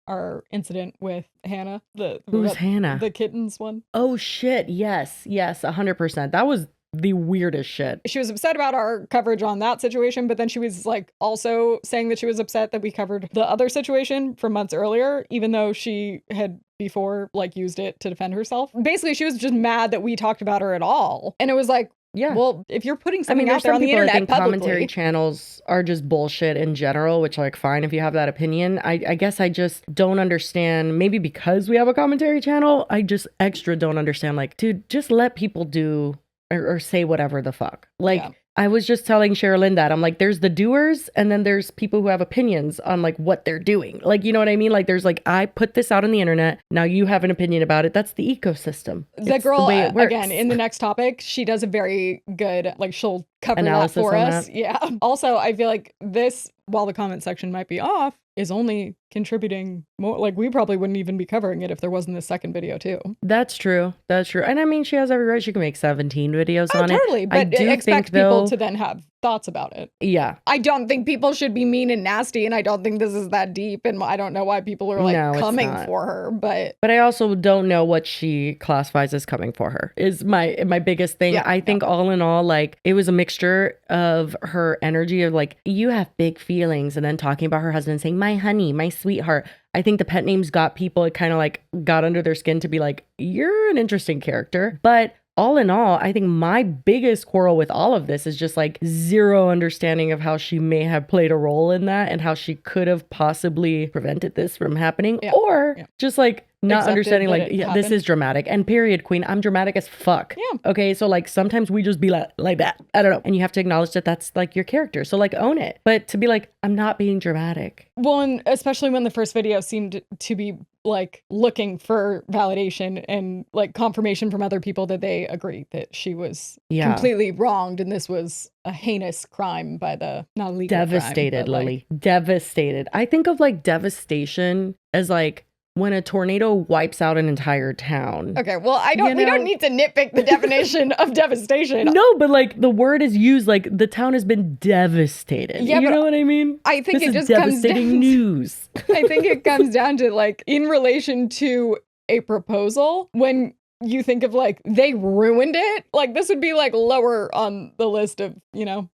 our incident with Hannah, Who's Hannah? the kittens one. Oh shit. Yes. 100%. That was the weirdest shit. She was upset about our coverage on that situation, but then she was like also saying that she was upset that we covered the other situation from months earlier, even though she had before like used it to defend herself. Basically, she was just mad that we talked about her at all. And it was like, Yeah. well, if you're putting I something mean, out there's there some on the people that internet think commentary publicly, channels are just bullshit in general, which like fine if you have that opinion. I guess I just don't understand. Maybe because we have a commentary channel, I just extra don't understand. Like, dude, just let people do or say whatever the fuck. Like, Yeah. I was just telling Sherilyn that I'm like, there's the doers and then there's people who have opinions on like what they're doing. Like, you know what I mean? Like, there's like, I put this out on the internet. Now you have an opinion about it. That's the ecosystem. the It's girl, the way it works. again, in the next topic, she does a very good, like, she'll cover Analysis that for on us. that. Yeah. Also, I feel like this, while the comment section might be off, is only contributing more. Like, we probably wouldn't even be covering it if there wasn't this second video, too. That's true. And I mean, she has every right. She can make 17 videos Oh, on totally. it. I But do expect think, though, people to then have thoughts about it. yeah. I don't think people should be mean and nasty, and I don't think this is that deep, and I don't know why people are like No, it's coming not. for her, but But I also don't know what she classifies as coming for her is my biggest thing. Yeah, I think all in all, like it was a mixture of her energy of like, you have big feelings, and then talking about her husband saying, my honey, my sweetheart. I think the pet names got people, it kind of like got under their skin to be like, you're an interesting character. But all in all, I think my biggest quarrel with all of this is just like zero understanding of how she may have played a role in that and how she could have possibly prevented this from happening, Yeah, or yeah. just like not Accepted understanding that like, it yeah, this happened. is dramatic. And period, queen, I'm dramatic as fuck. Yeah. Okay, so like sometimes we just be like that. I don't know. And you have to acknowledge that that's like your character. So like own it. But to be like, I'm not being dramatic. well, and especially when the first video seemed to be like looking for validation and like confirmation from other people that they agree that she was Yeah. completely wronged and this was a heinous crime by the not legal crime, Devastated, but, like, Lily. Devastated. I think of like devastation as like when a tornado wipes out an entire town. Okay, well, I don't. You We don't know? need to nitpick the definition of devastation. No, but like the word is used like the town has been devastated. Yeah, you but know what I mean? I think This it is just comes devastating down. news. I think it comes down to like in relation to a proposal when you think of like they ruined it. Like this would be like lower on the list of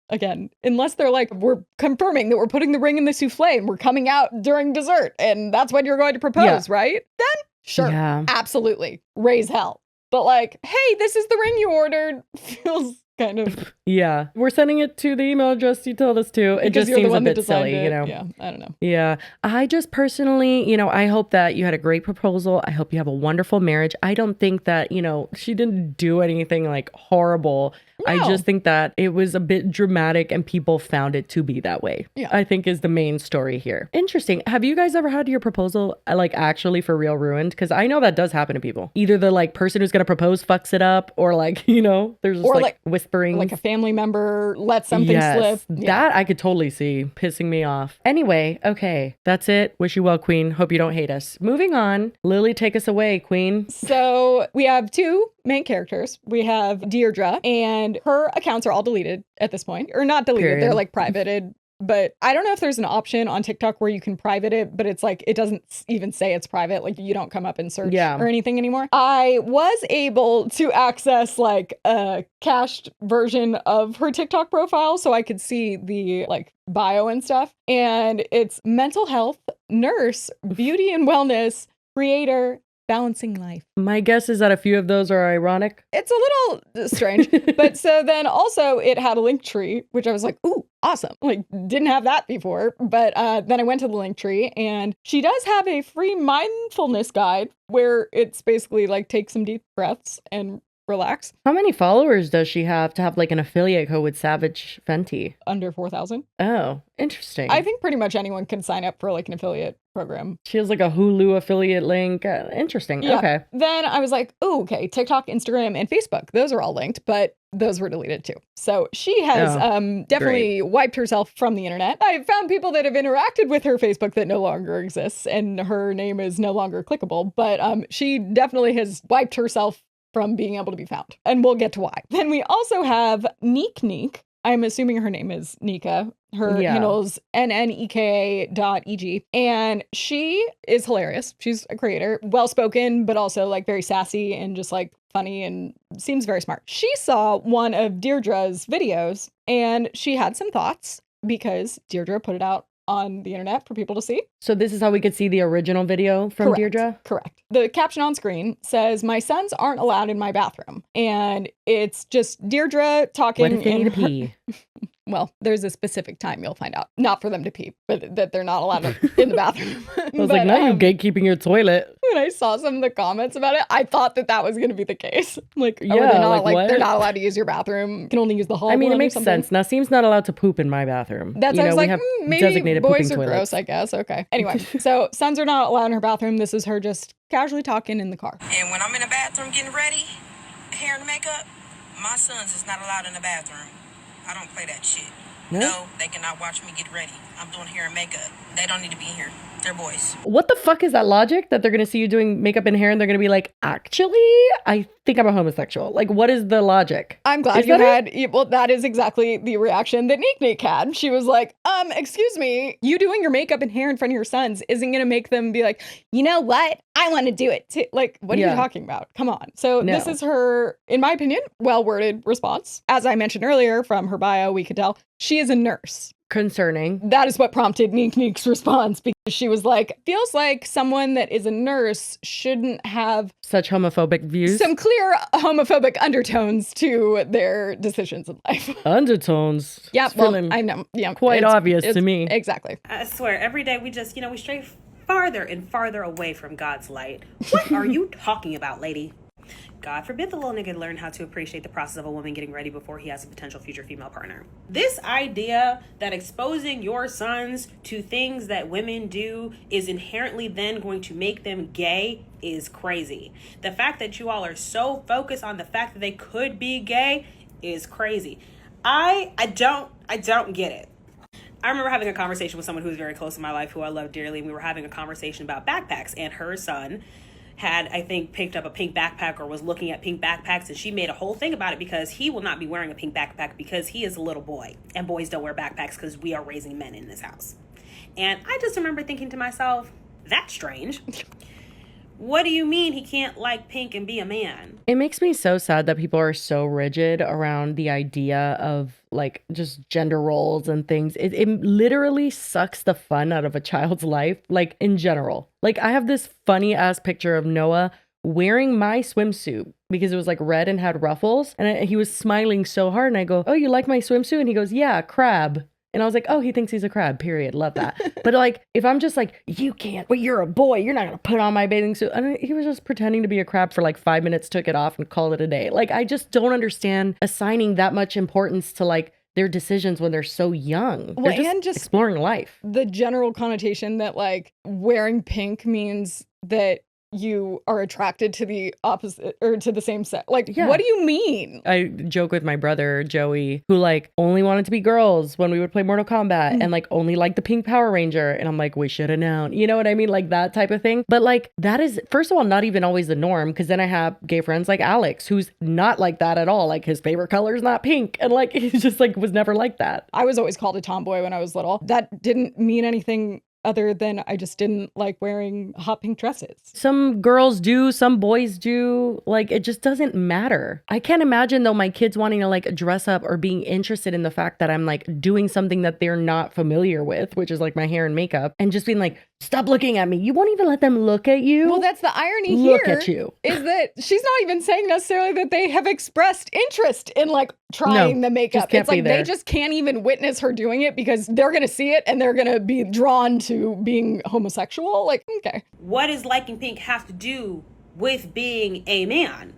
again unless they're like we're confirming that we're putting the ring in the souffle and we're coming out during dessert and that's when you're going to propose, right? Then sure, Yeah. absolutely, raise hell. But like, hey, this is the ring you ordered feels kind of Yeah. We're sending it to the email address you told us to. It because just you're the seems a one that bit designed silly, it. you know? Yeah, I don't know. Yeah. I just personally, I hope that you had a great proposal. I hope you have a wonderful marriage. I don't think that, she didn't do anything like horrible. I No. just think that it was a bit dramatic and people found it to be that way. Yeah. I think is the main story here. Interesting. Have you guys ever had your proposal like actually for real ruined? Because I know that does happen to people. Either the like person who's gonna propose fucks it up, or like, you know, there's just Or like like- whispering. Like a family member lets something slip. Yeah. That I could totally see pissing me off. Anyway, okay, that's it. Wish you well, Queen. Hope you don't hate us. Moving on. Lily, take us away, Queen. So we have two main characters. We have Deirdre, and her accounts are all deleted at this point. Or not deleted, Period. they're like privated. But I don't know if there's an option on TikTok where you can private it, but it's like, it doesn't even say it's private. Like you don't come up and search or anything anymore. I was able to access like a cached version of her TikTok profile so I could see the like bio and stuff. And it's mental health, nurse, beauty and wellness, creator, balancing life. My guess is that a few of those are ironic. It's a little strange. But so then also it had a link tree, which I was like, ooh, awesome. Like didn't have that before. But then I went to the link tree and she does have a free mindfulness guide where it's basically like take some deep breaths and relax. How many followers does she have to have like an affiliate code with Savage Fenty? Under 4,000. Oh, interesting. I think pretty much anyone can sign up for like an affiliate program. She has like a Hulu affiliate link. Interesting. Yeah. Okay. Then I was like, oh, okay, TikTok, Instagram, and Facebook. Those are all linked, but those were deleted too. So she has definitely wiped herself from the internet. I've found people that have interacted with her Facebook that no longer exists, and her name is no longer clickable, but she definitely has wiped herself from being able to be found. And we'll get to why. Then we also have Neek. I'm assuming her name is Nika. Her handle's nneka.eg. And she is hilarious. She's a creator, well-spoken, but also like very sassy and just like funny and seems very smart. She saw one of Deirdre's videos and she had some thoughts because Deirdre put it out on the internet for people to see. So this is how we could see the original video from Deirdre? Correct. The caption on screen says, "My sons aren't allowed in my bathroom." And it's just Deirdre talking. What if they need to pee? Well, there's a specific time you'll find out. Not for them to pee, but that they're not allowed in the bathroom. I was like, now you're gatekeeping your toilet. When I saw some of the comments about it, I thought that was going to be the case. Like, Yeah, they're not like, what? they're not allowed to use your bathroom. You can only use the hall. I mean, it one or makes something. sense. Nasim's not allowed to poop in my bathroom. That's why I was we like, have maybe designated boys pooping are toilets. gross, I guess. Okay. Anyway, so sons are not allowed in her bathroom. This is her just casually talking in the car. And when I'm in the bathroom getting ready, hair and makeup, my sons is not allowed in the bathroom. I don't play that shit. No, they cannot watch me get ready. I'm doing hair and makeup. They don't need to be here. They're boys. What the fuck is that logic? That they're going to see you doing makeup and hair and they're going to be like, actually, I think I'm a homosexual. Like, what is the logic? I'm glad Is you that had, well, that is exactly the reaction that Neek had. She was like, excuse me, you doing your makeup and hair in front of your sons isn't going to make them be like, you know what? I want to do it too. Like, what are you talking about? Come on. So this is her, in my opinion, well-worded response. As I mentioned earlier from her bio, we could tell she is a nurse. Concerning. That is what prompted Neek's response, because she was like, feels like someone that is a nurse shouldn't have Such homophobic views. some clear homophobic undertones to their decisions in life. Undertones. Yeah, It's well, feeling I know. Yeah, quite obvious to me. Exactly. I swear, every day we just, we stray farther and farther away from God's light. What are you talking about, lady? God forbid the little nigga learn how to appreciate the process of a woman getting ready before he has a potential future female partner. This idea that exposing your sons to things that women do is inherently then going to make them gay is crazy. The fact that you all are so focused on the fact that they could be gay is crazy. I don't get it. I remember having a conversation with someone who was very close in my life, who I love dearly, and we were having a conversation about backpacks, and her son had, I think, picked up a pink backpack or was looking at pink backpacks, and she made a whole thing about it because he will not be wearing a pink backpack because he is a little boy, and boys don't wear backpacks because we are raising men in this house. And I just remember thinking to myself, that's strange. What do you mean he can't like pink and be a man? It makes me so sad that people are so rigid around the idea of like just gender roles and things. It literally sucks the fun out of a child's life, like in general. Like I have this funny ass picture of Noah wearing my swimsuit because it was like red and had ruffles. And he was smiling so hard. And I go, oh, you like my swimsuit? And he goes, yeah, crab. And I was like, oh, he thinks he's a crab, period. Love that. But like, if I'm just like, you can't, but you're a boy, you're not going to put on my bathing suit. I mean, he was just pretending to be a crab for like 5 minutes, took it off and called it a day. Like, I just don't understand assigning that much importance to like their decisions when they're so young. Well, They're and just exploring life. the general connotation that like wearing pink means that you are attracted to the opposite or to the same sex. Like, Yeah. what do you mean? I joke with my brother, Joey, who like only wanted to be girls when we would play Mortal Kombat and like only liked the pink Power Ranger. And I'm like, we should have known. You know what I mean? Like that type of thing. But like that is, first of all, not even always the norm. Because then I have gay friends like Alex, who's not like that at all. Like his favorite color is not pink. And like, he's just like, was never like that. I was always called a tomboy when I was little. That didn't mean anything other than I just didn't like wearing hot pink dresses. Some girls do, some boys do. Like, it just doesn't matter. I can't imagine though my kids wanting to like dress up or being interested in the fact that I'm like doing something that they're not familiar with, which is like my hair and makeup, and just being like, stop looking at me. You won't even let them look at you. Well, that's the irony Look here. at you. Is that she's not even saying necessarily that they have expressed interest in like trying No, the makeup. just can't It's like be there. they just can't even witness her doing it because they're going to see it and they're going to be drawn to being homosexual. Like, okay. What does liking pink have to do with being a man?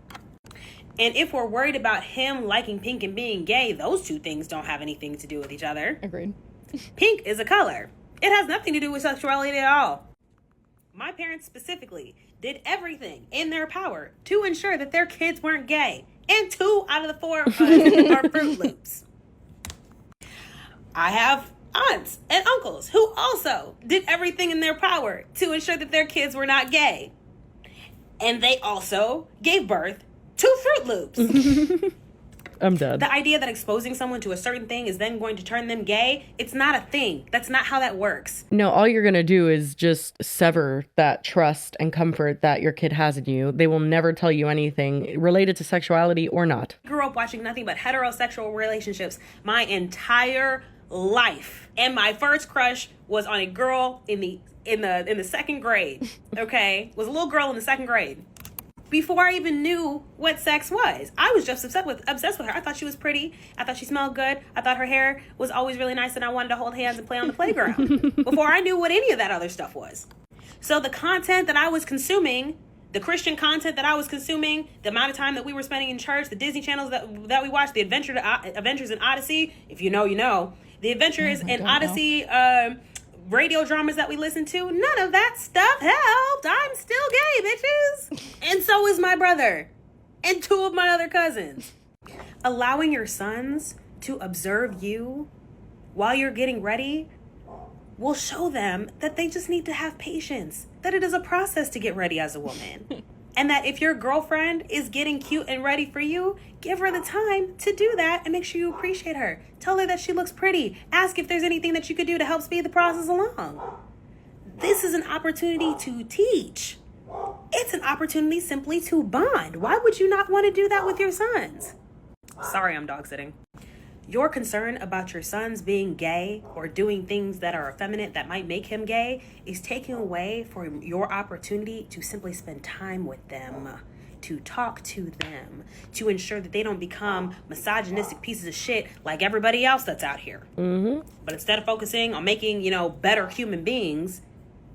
And if we're worried about him liking pink and being gay, those two things don't have anything to do with each other. Agreed. Pink is a color. It has nothing to do with sexuality at all. My parents specifically did everything in their power to ensure that their kids weren't gay. And 2 out of the 4 of us are Fruit Loops. I have aunts and uncles who also did everything in their power to ensure that their kids were not gay. And they also gave birth to Fruit Loops. I'm done. The idea that exposing someone to a certain thing is then going to turn them gay, it's not a thing. That's not how that works. No, all you're going to do is just sever that trust and comfort that your kid has in you. They will never tell you anything related to sexuality or not. I grew up watching nothing but heterosexual relationships my entire life. And my first crush was on a girl in the second grade. Okay? Was a little girl in the second grade. Before I even knew what sex was, I was just obsessed with her. I thought she was pretty. I thought she smelled good. I thought her hair was always really nice, and I wanted to hold hands and play on the playground before I knew what any of that other stuff was. So the content that I was consuming, the Christian content that I was consuming, the amount of time that we were spending in church, the Disney channels that we watched, the Adventures in Odyssey, if you know, you know, the Adventures in Odyssey, radio dramas that we listen to, none of that stuff helped. I'm still gay, bitches. And so is my brother and 2 of my other cousins. Allowing your sons to observe you while you're getting ready will show them that they just need to have patience, that it is a process to get ready as a woman. And that if your girlfriend is getting cute and ready for you, give her the time to do that and make sure you appreciate her. Tell her that she looks pretty. Ask if there's anything that you could do to help speed the process along. This is an opportunity to teach. It's an opportunity simply to bond. Why would you not want to do that with your sons? Sorry, I'm dog sitting. Your concern about your sons being gay or doing things that are effeminate that might make him gay is taking away from your opportunity to simply spend time with them, to talk to them, to ensure that they don't become misogynistic pieces of shit like everybody else that's out here. Mm-hmm. But instead of focusing on making, better human beings,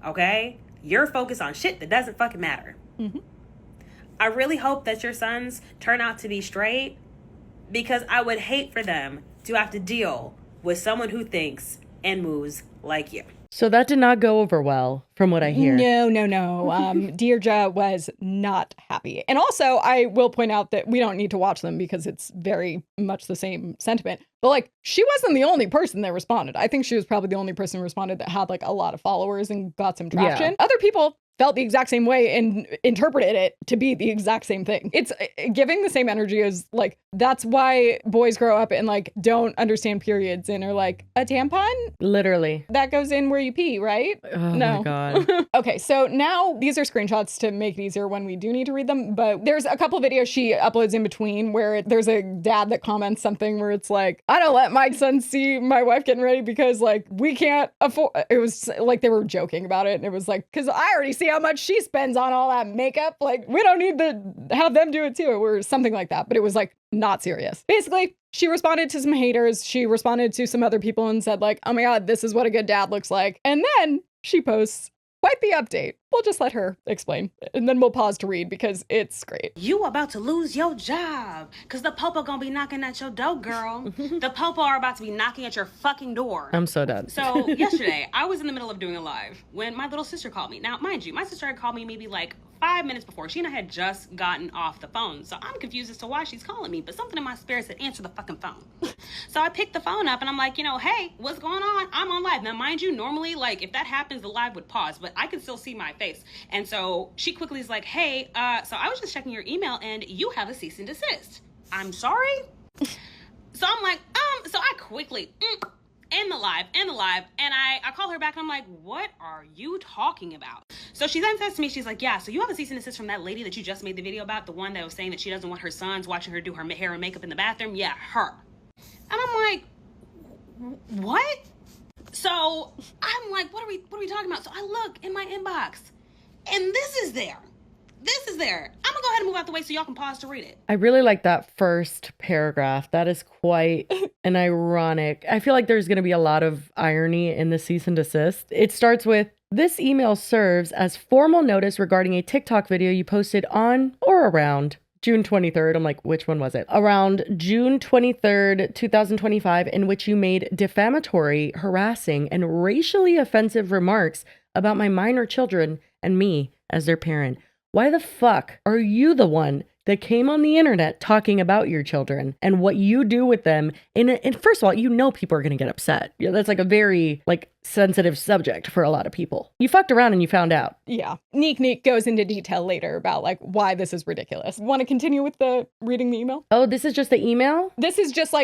okay, you're focused on shit that doesn't fucking matter. Mm-hmm. I really hope that your sons turn out to be straight, because I would hate for them to have to deal with someone who thinks and moves like you. So that did not go over well, from what I hear. No. Deirdre was not happy. And also, I will point out that we don't need to watch them because it's very much the same sentiment. But like, she wasn't the only person that responded. I think she was probably the only person who responded that had like a lot of followers and got some traction. Yeah. Other people felt the exact same way and interpreted it to be the exact same thing. It's giving the same energy as like, that's why boys grow up and like don't understand periods and are like, a tampon? Literally. That goes in where you pee, right? Oh No. my God. Okay, so now these are screenshots to make it easier when we do need to read them, but there's a couple videos she uploads in between where there's a dad that comments something where it's like, I don't let my son see my wife getting ready because like we can't afford, it was like they were joking about it and it was like, because I already see how much she spends on all that makeup. Like, we don't need to have them do it too, or something like that. But it was like not serious. Basically, she responded to some haters. She responded to some other people and said like, oh my God, this is what a good dad looks like. And then she posts quite the update. We'll just let her explain, and then we'll pause to read because it's great. You about to lose your job because the popo gonna be knocking at your door, girl. The popo are about to be knocking at your fucking door. I'm so done. So yesterday, I was in the middle of doing a live when my little sister called me. Now, mind you, my sister had called me maybe like 5 minutes before. She and I had just gotten off the phone. So I'm confused as to why she's calling me, but something in my spirit said, answer the fucking phone. So I picked the phone up and I'm like, hey, what's going on? I'm on live. Now, mind you, normally, like, if that happens, the live would pause, but I can still see my face. And so she quickly is like, hey, so I was just checking your email and you have a cease and desist. I'm sorry? So I'm like, so I quickly, end the live, and I call her back and I'm like, what are you talking about? So she then says to me, she's like, yeah, so you have a cease and desist from that lady that you just made the video about, the one that was saying that she doesn't want her sons watching her do her hair and makeup in the bathroom? Yeah, her. And I'm like, what? So I'm like, what are we talking about? So I look in my inbox and this is there. I'm gonna go ahead and move out the way so y'all can pause to read it. I really like that first paragraph. That is quite an ironic. I feel like there's going to be a lot of irony in the cease and desist. It starts with, this email serves as formal notice regarding a TikTok video you posted on or around June 23rd. I'm like, which one was it? Around June 23rd, 2025, in which you made defamatory, harassing, and racially offensive remarks about my minor children and me as their parent. Why the fuck are you the one that came on the internet talking about your children and what you do with them? And first of all, people are going to get upset. That's like a very sensitive subject for a lot of people. You fucked around and you found out. Yeah. Neek goes into detail later about why this is ridiculous. Want to continue with reading the email? Oh, this is just the email? This is just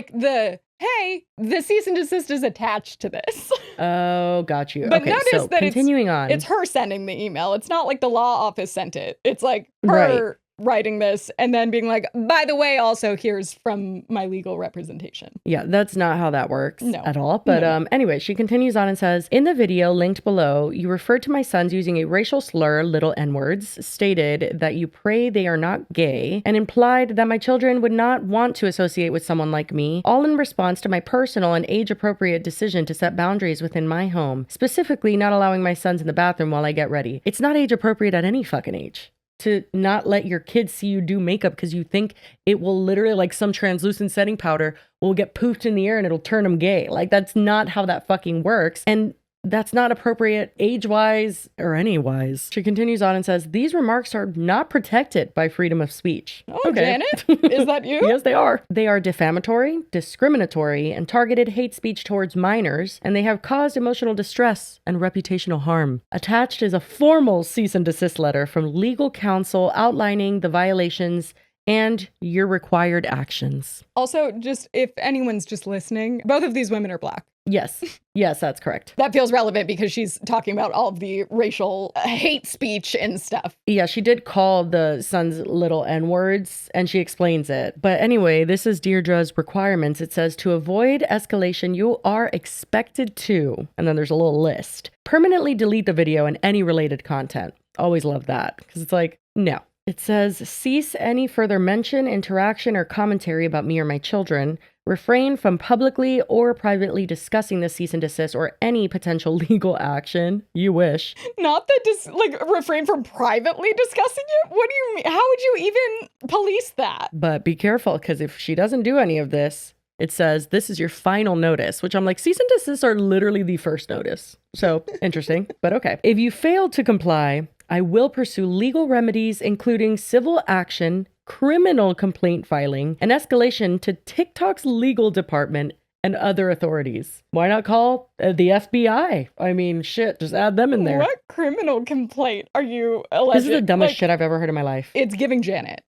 hey, the cease and desist is attached to this. Oh, got you. But okay, notice so that continuing on. It's her sending the email. It's not like the law office sent it. It's like her Right. writing this and then being like, by the way, also here's from my legal representation. Yeah, that's not how that works at all. But No. Anyway, she continues on and says, in the video linked below, you referred to my sons using a racial slur, little n-words, stated that you pray they are not gay, and implied that my children would not want to associate with someone like me, all in response to my personal and age-appropriate decision to set boundaries within my home, specifically not allowing my sons in the bathroom while I get ready. It's not age-appropriate at any fucking age to not let your kids see you do makeup because you think it will literally, like some translucent setting powder, will get poofed in the air and it'll turn them gay. That's not how that fucking works. And that's not appropriate age-wise or any-wise. She continues on and says, these remarks are not protected by freedom of speech. Oh, Okay. Janet, is that you? Yes, they are. They are defamatory, discriminatory, and targeted hate speech towards minors, and they have caused emotional distress and reputational harm. Attached is a formal cease and desist letter from legal counsel outlining the violations and your required actions. Also, just if anyone's just listening, both of these women are Black. Yes. Yes, that's correct. That feels relevant because she's talking about all of the racial hate speech and stuff. Yeah, she did call the sons little n-words, and she explains it. But anyway, this is Deirdre's requirements. It says, to avoid escalation, you are expected to, and then there's a little list, permanently delete the video and any related content. Always love that, because it's like, no. It says, cease any further mention, interaction, or commentary about me or my children. Refrain from publicly or privately discussing the cease and desist or any potential legal action. You wish. Not that refrain from privately discussing it? What do you mean? How would you even police that? But be careful, because if she doesn't do any of this, it says, this is your final notice, which I'm like, cease and desist are literally the first notice. So interesting, but okay. If you fail to comply, I will pursue legal remedies, including civil action, criminal complaint filing, and escalation to TikTok's legal department and other authorities. Why not call the FBI? I mean, shit, just add them in there. What criminal complaint are you alleged? This is the dumbest shit I've ever heard in my life. It's giving Janet,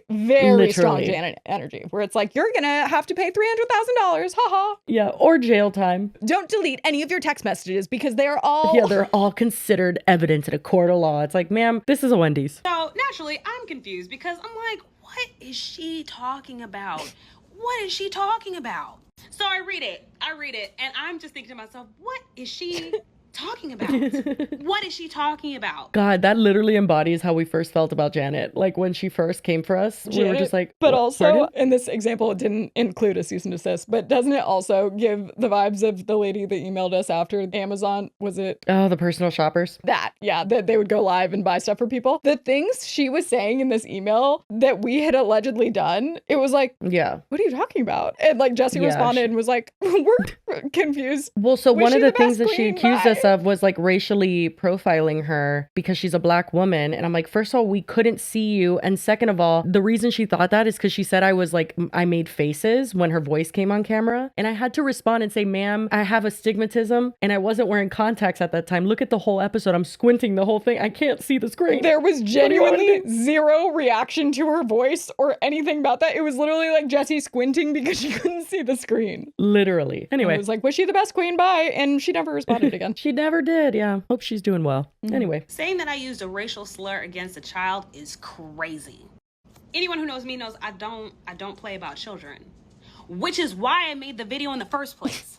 very strong Literally. Janet energy, where it's like, you're gonna have to pay $300,000, haha. Yeah, or jail time. Don't delete any of your text messages because they are all... Yeah, they're all considered evidence in a court of law. It's like, ma'am, this is a Wendy's. So naturally, I'm confused because I'm like, what is she talking about? What is she talking about? So I read it, and I'm just thinking to myself, what is she talking about? What is she talking about? God, that literally embodies how we first felt about Janet. Like when she first came for us, we were just like, but what? also Pardon? in this example, it didn't include a cease and desist, but doesn't it also give the vibes of the lady that emailed us after Amazon? Was it Oh, the personal shoppers. that? Yeah, that they would go live and buy stuff for people. The things she was saying in this email that we had allegedly done, it was like, Yeah. what are you talking about? And like Jessie Yeah, responded and was like, we're confused. Well, so Was one she of the the things best that she queen? accused Bye. us of was like racially profiling her because she's a black woman. And I'm like, first of all, we couldn't see you. And second of all, the reason she thought that is because she said I was like, I made faces when her voice came on camera. And I had to respond and say, ma'am, I have astigmatism and I wasn't wearing contacts at that time. Look at the whole episode. I'm squinting the whole thing. I can't see the screen. There was do you want genuinely to do? zero reaction to her voice or anything about that. It was literally like Jessie squinting because she couldn't see the screen. Literally. And Anyway. it was like, was she the best queen? Bye. And she never responded again. She never did. Yeah. Hope she's doing well. Anyway. Saying that I used a racial slur against a child is crazy. Anyone who knows me knows I don't play about children, which is why I made the video in the first place.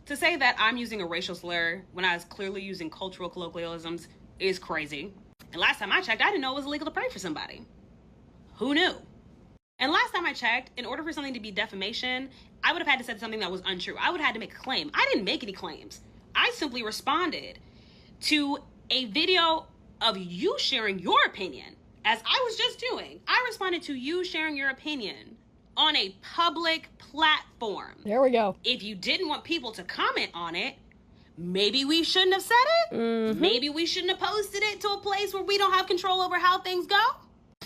To say that I'm using a racial slur when I was clearly using cultural colloquialisms is crazy. And last time I checked, I didn't know it was illegal to pray for somebody. Who knew? And last time I checked, in order for something to be defamation, I would have had to say something that was untrue. I would have had to make a claim. I didn't make any claims. I simply responded to a video of you sharing your opinion, as I was just doing. I responded to you sharing your opinion on a public platform. There we go. If you didn't want people to comment on it, maybe we shouldn't have said it. Maybe we shouldn't have posted it to a place where we don't have control over how things go.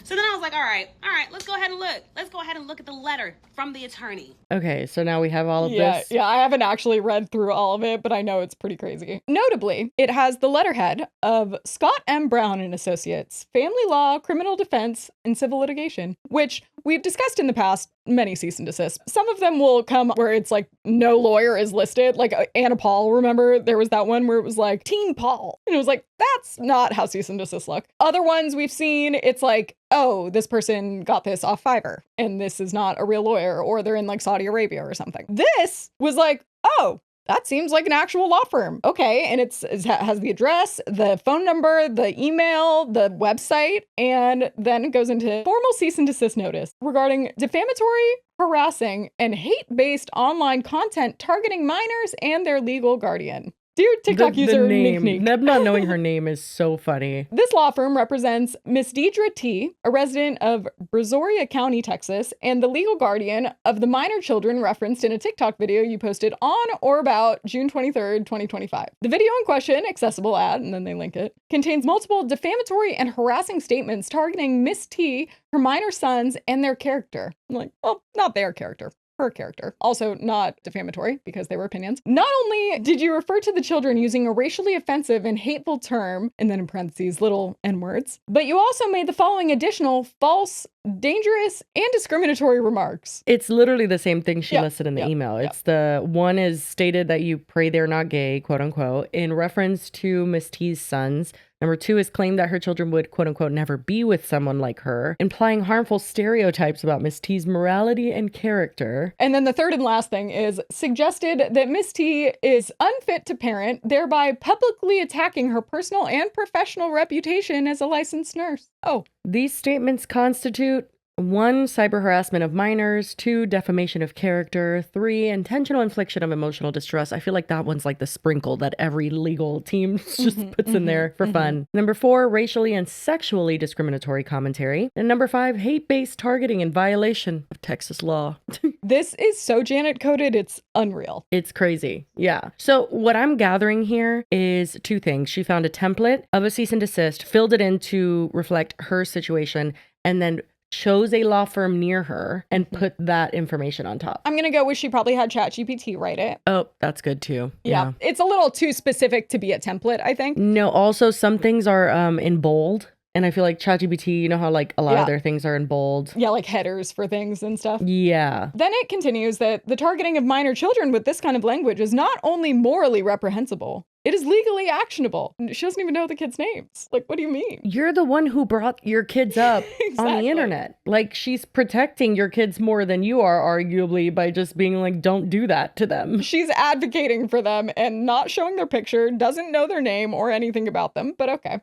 So then I was like, all right, let's go ahead and look. Let's go ahead and look at the letter from the attorney. Okay. So now we have all of Yeah, this. yeah, I haven't actually read through all of it, but I know it's pretty crazy. Notably, it has the letterhead of Scott M. Brown and Associates, Family Law, Criminal Defense, and Civil Litigation, which we've discussed in the past, many cease and desist. Some of them will come where it's like no lawyer is listed. Like Anna Paul, remember? There was that one where it was like Teen Paul. And it was like, that's not how cease and desist look. Other ones we've seen, it's like, oh, this person got this off Fiverr and this is not a real lawyer, or they're in like Saudi Arabia or something. This was like, oh, that seems like an actual law firm. Okay. And it has the address, the phone number, the email, the website, and then it goes into formal cease and desist notice regarding defamatory, harassing, and hate-based online content targeting minors and their legal guardian. Dear TikTok user name. Nick. Neb not knowing her name is so funny. This law firm represents Miss Deidre T., a resident of Brazoria County, Texas, and the legal guardian of the minor children referenced in a TikTok video you posted on or about June 23rd, 2025. The video in question, accessible at, and then they link it, contains multiple defamatory and harassing statements targeting Miss T, her minor sons, and their character. I'm like, well, not their character. Her character. Also not defamatory because they were opinions. Not only did you refer to the children using a racially offensive and hateful term, and then in parentheses, little N-words, but you also made the following additional false, dangerous, and discriminatory remarks. It's literally the same thing she Yeah, listed in the yeah, email. yeah. It's the one is stated that you pray they're not gay, quote unquote, in reference to Miss T's sons. Number 2 is claimed that her children would, quote unquote, never be with someone like her, implying harmful stereotypes about Miss T's morality and character. And then the third and last thing is suggested that Miss T is unfit to parent, thereby publicly attacking her personal and professional reputation as a licensed nurse. Oh, These statements constitute 1, cyber harassment of minors, 2, defamation of character, 3, intentional infliction of emotional distress. I feel like that one's like the sprinkle that every legal team just puts in there for fun. Number 4, racially and sexually discriminatory commentary. And number 5, hate-based targeting in violation of Texas law. this is so Janet coded, it's unreal. It's crazy. Yeah. So what I'm gathering here is 2 things. She found a template of a cease and desist, filled it in to reflect her situation, and then chose a law firm near her and put that information on top. I'm gonna go with she probably had ChatGPT write it. Oh, that's good too. Yeah. It's a little too specific to be a template, I think. No, also some things are in bold. And I feel like ChatGPT, you know how like a lot of their things are in bold. Yeah, like headers for things and stuff. Yeah. Then it continues that the targeting of minor children with this kind of language is not only morally reprehensible, It is legally actionable. She doesn't even know the kids' names. Like, what do you mean? You're the one who brought your kids up on Exactly. the internet. Like, she's protecting your kids more than you are, arguably, by just being like, don't do that to them. She's advocating for them and not showing their picture, doesn't know their name or anything about them, but okay.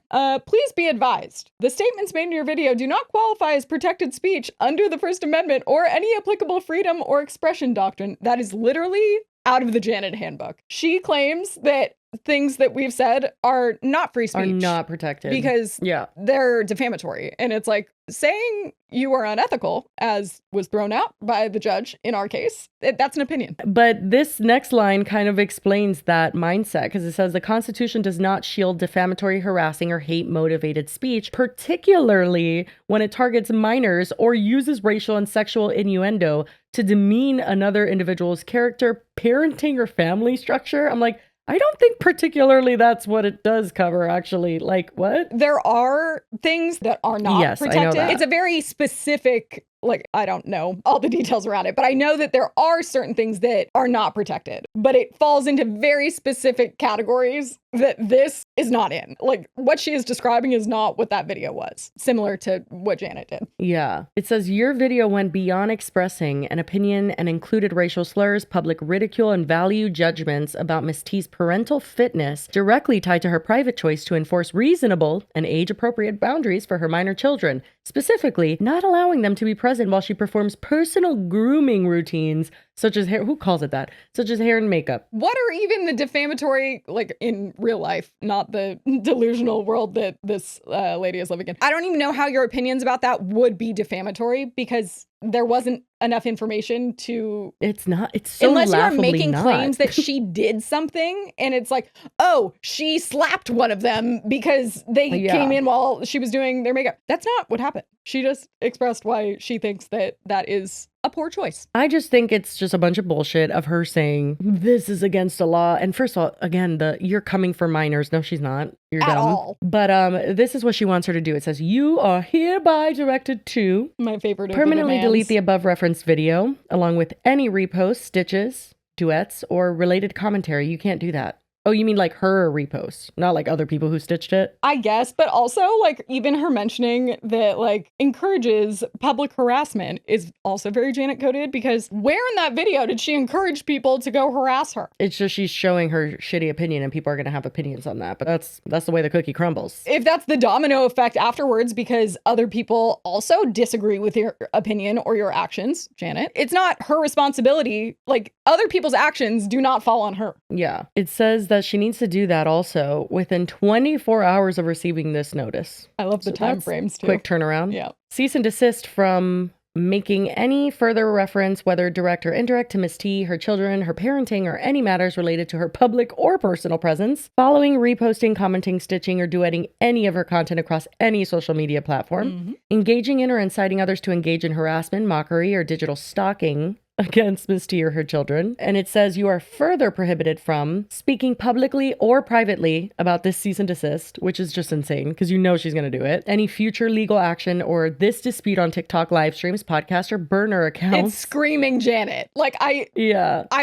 Please be advised. The statements made in your video do not qualify as protected speech under the First Amendment or any applicable freedom or expression doctrine. That is literally out of the Janet handbook. She claims that things that we've said are not free speech. Are not protected. Because they're defamatory. And it's like saying you are unethical, as was thrown out by the judge in our case, that's an opinion. But this next line kind of explains that mindset, because it says the Constitution does not shield defamatory, harassing, or hate-motivated speech, particularly when it targets minors or uses racial and sexual innuendo to demean another individual's character, parenting, or family structure. I'm like, I don't think particularly that's what it does cover, actually. Like, what? There are things that are not protected. I know that. It's a very specific, like, I don't know all the details around it, but I know that there are certain things that are not protected, but it falls into very specific categories that this is not in. Like, what she is describing is not what that video was, similar to what Janet did. Yeah. It says your video went beyond expressing an opinion and included racial slurs, public ridicule, and value judgments about Miss T's parental fitness directly tied to her private choice to enforce reasonable and age-appropriate boundaries for her minor children, specifically not allowing them to be present while she performs personal grooming routines such as hair, who calls it that? Such as hair and makeup. What are even the defamatory, like in real life, not the delusional world that this lady is living in? I don't even know how your opinions about that would be defamatory because there wasn't enough information to... It's not, it's so unless you're laughably making not. claims that she did something and it's like, oh, she slapped one of them because they came in while she was doing their makeup. That's not what happened. She just expressed why she thinks that that is a poor choice. I just think it's just a bunch of bullshit of her saying this is against the law. And first of all, again, you're coming for minors. No, she's not. You're At dumb. all. But this is what she wants her to do. It says you are hereby directed to my favorite of permanently the delete the above referenced video along with any reposts, stitches, duets, or related commentary. You can't do that. Oh, you mean like her reposts, not like other people who stitched it? I guess, but also like even her mentioning that like encourages public harassment is also very Janet coded because where in that video did she encourage people to go harass her? It's just she's showing her shitty opinion and people are going to have opinions on that. But that's the way the cookie crumbles. If that's the domino effect afterwards because other people also disagree with your opinion or your actions, Janet, it's not her responsibility. Like other people's actions do not fall on her. Yeah. It says that she needs to do that also within 24 hours of receiving this notice. I love the time frames too. Quick turnaround. Yeah. Cease and desist from making any further reference, whether direct or indirect, to Miss T, her children, her parenting, or any matters related to her public or personal presence, following, reposting, commenting, stitching, or duetting any of her content across any social media platform, engaging in or inciting others to engage in harassment, mockery, or digital stalking against Miss T or her children. And it says you are further prohibited from speaking publicly or privately about this cease and desist, which is just insane because you know she's going to do it. Any future legal action or this dispute on TikTok live streams, podcast, or burner accounts. It's screaming Janet. Like I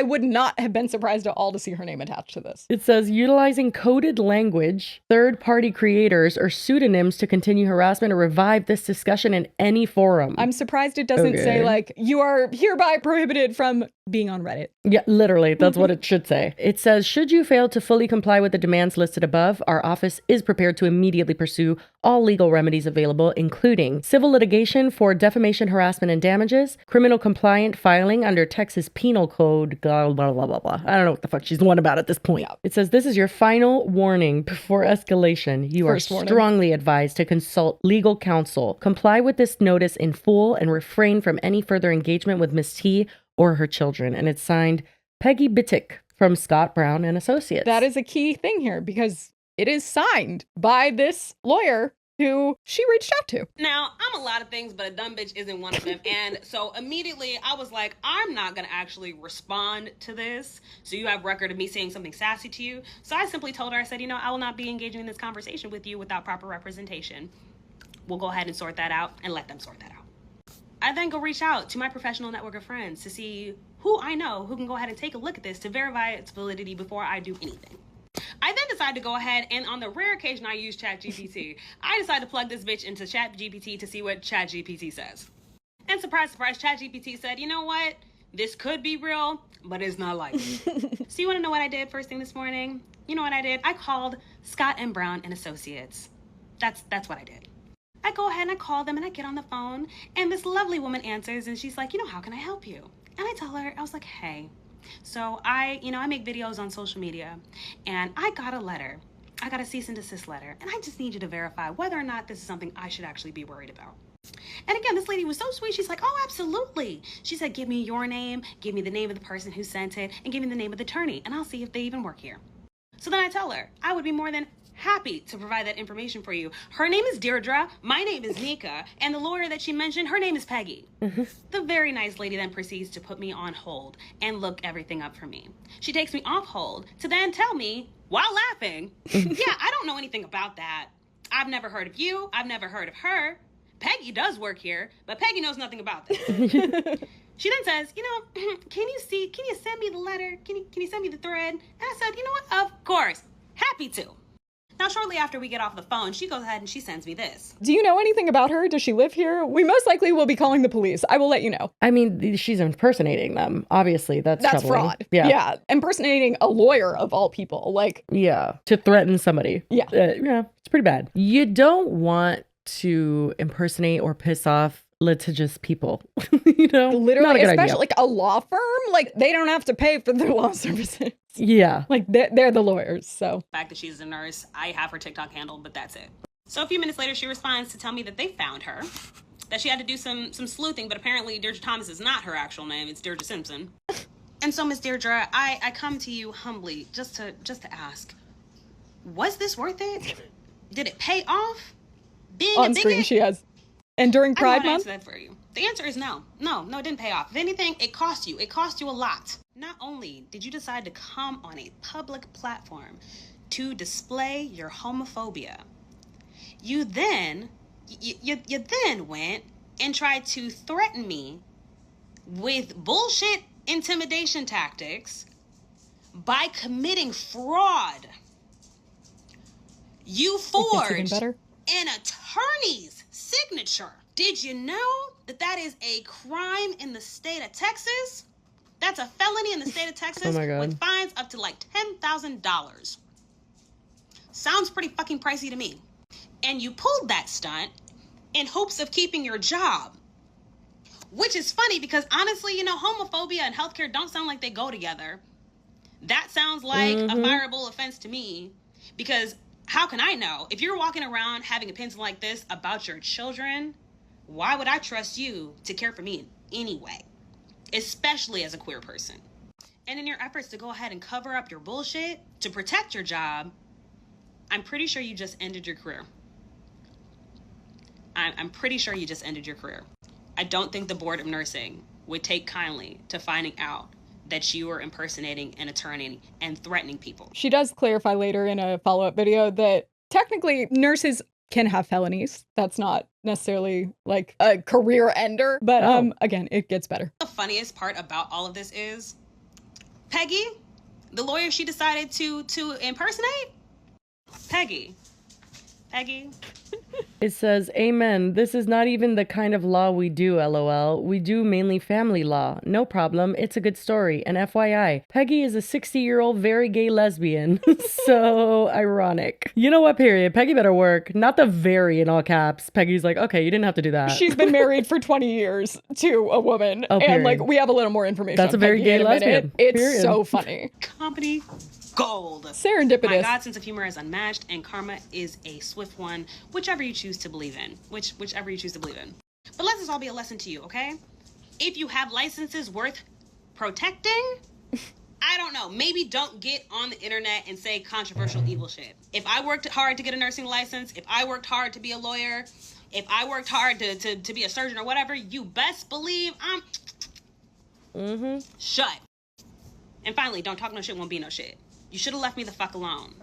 would not have been surprised at all to see her name attached to this. It says utilizing coded language, third-party creators, or pseudonyms to continue harassment or revive this discussion in any forum. I'm surprised it doesn't say like you are hereby prohibited from being on Reddit. Yeah, literally, that's what it should say. It says, should you fail to fully comply with the demands listed above, our office is prepared to immediately pursue all legal remedies available, including civil litigation for defamation, harassment, and damages, criminal compliant filing under Texas Penal Code, blah, blah, blah, blah, blah. I don't know what the fuck she's the one about at this point. Yeah. It says, this is your final warning before escalation. You are strongly advised to consult legal counsel, comply with this notice in full, and refrain from any further engagement with Miss T or her children. And it's signed Peggy Bittick from Scott Brown and Associates. That is a key thing here because it is signed by this lawyer who she reached out to. Now, I'm a lot of things, but a dumb bitch isn't one of them. And so immediately I was like, I'm not going to actually respond to this. So you have record of me saying something sassy to you. So I simply told her, I said, you know, I will not be engaging in this conversation with you without proper representation. We'll go ahead and sort that out and let them sort that out. I then go reach out to my professional network of friends to see who I know who can go ahead and take a look at this to verify its validity before I do anything. I then decide to go ahead and on the rare occasion I use ChatGPT, I decide to plug this bitch into ChatGPT to see what ChatGPT says. And surprise, surprise, ChatGPT said, you know what? This could be real, but it's not likely. So you want to know what I did first thing this morning? You know what I did? I called Scott and Brown and Associates. That's what I did. I go ahead and I call them and I get on the phone and this lovely woman answers and she's like, how can I help you? And I tell her, I was like, hey, so I make videos on social media and I got a letter. I got a cease and desist letter and I just need you to verify whether or not this is something I should actually be worried about. And again, this lady was so sweet. She's like, oh, absolutely. She said, give me your name, give me the name of the person who sent it, and give me the name of the attorney, and I'll see if they even work here. So then I tell her, I would be more than happy to provide that information for you. Her name is Deirdre, my name is Nika, and the lawyer that she mentioned, her name is Peggy. The very nice lady then proceeds to put me on hold and look everything up for me. She takes me off hold to then tell me, while laughing, yeah, I don't know anything about that. I've never heard of you. I've never heard of her. Peggy does work here, but Peggy knows nothing about this. She then says, can you send me the letter? Can you send me the thread? And I said, you know what? Of course. Happy to. Now, shortly after we get off the phone, she goes ahead and she sends me this. Do you know anything about her? Does she live here? We most likely will be calling the police. I will let you know. I mean, she's impersonating them. Obviously, that's troubling. Fraud. Yeah. Impersonating a lawyer of all people. Yeah. To threaten somebody. Yeah. Yeah. It's pretty bad. You don't want to impersonate or piss off litigious people. Literally, especially like a law firm. They don't have to pay for their law services. Yeah. They're the lawyers. So the fact that she's a nurse, I have her TikTok handle, but that's it. So a few minutes later, she responds to tell me that they found her, that she had to do some sleuthing, but apparently Deirdre Thomas is not her actual name. It's Deirdre Simpson. And so, Miss Deirdre, I come to you humbly just to ask, was this worth it? Did it pay off? Being on screen, she has. And during Pride Month? Answer that for you. The answer is no. No, it didn't pay off. If anything, it cost you. It cost you a lot. Not only did you decide to come on a public platform to display your homophobia, you then went and tried to threaten me with bullshit intimidation tactics by committing fraud. You forged an attorney's signature. Did you know that is a crime in the state of Texas? That's a felony in the state of Texas with fines up to $10,000. Sounds pretty fucking pricey to me. And you pulled that stunt in hopes of keeping your job. Which is funny because honestly, homophobia and healthcare don't sound like they go together. That sounds like a fireable offense to me because how can I know? If you're walking around having opinions like this about your children, why would I trust you to care for me anyway? Especially as a queer person. And in your efforts to go ahead and cover up your bullshit to protect your job, I'm pretty sure you just ended your career. I'm pretty sure you just ended your career. I don't think the Board of Nursing would take kindly to finding out that you were impersonating an attorney and threatening people. She does clarify later in a follow-up video that technically nurses can have felonies. That's not necessarily like a career ender, but again, it gets better. The funniest part about all of this is Peggy, the lawyer she decided to impersonate. Peggy. It says, amen. This is not even the kind of law we do, LOL. We do mainly family law. No problem. It's a good story. And FYI, Peggy is a 60-year-old very gay lesbian. So ironic. You know what, period? Peggy better work. Not the very in all caps. Peggy's like, okay, you didn't have to do that. She's been married for 20 years to a woman. Oh, and we have a little more information. That's a very gay lesbian. It's so funny. Comedy gold. Serendipitous. My God's sense of humor is unmatched, and karma is a swift one, whichever you choose to believe in. Whichever you choose to believe in. But let this all be a lesson to you, okay? If you have licenses worth protecting, I don't know, maybe don't get on the internet and say controversial evil shit. If I worked hard to get a nursing license, if I worked hard to be a lawyer, if I worked hard to be a surgeon or whatever, you best believe I'm shut. And finally, don't talk no shit, won't be no shit. You should have left me the fuck alone.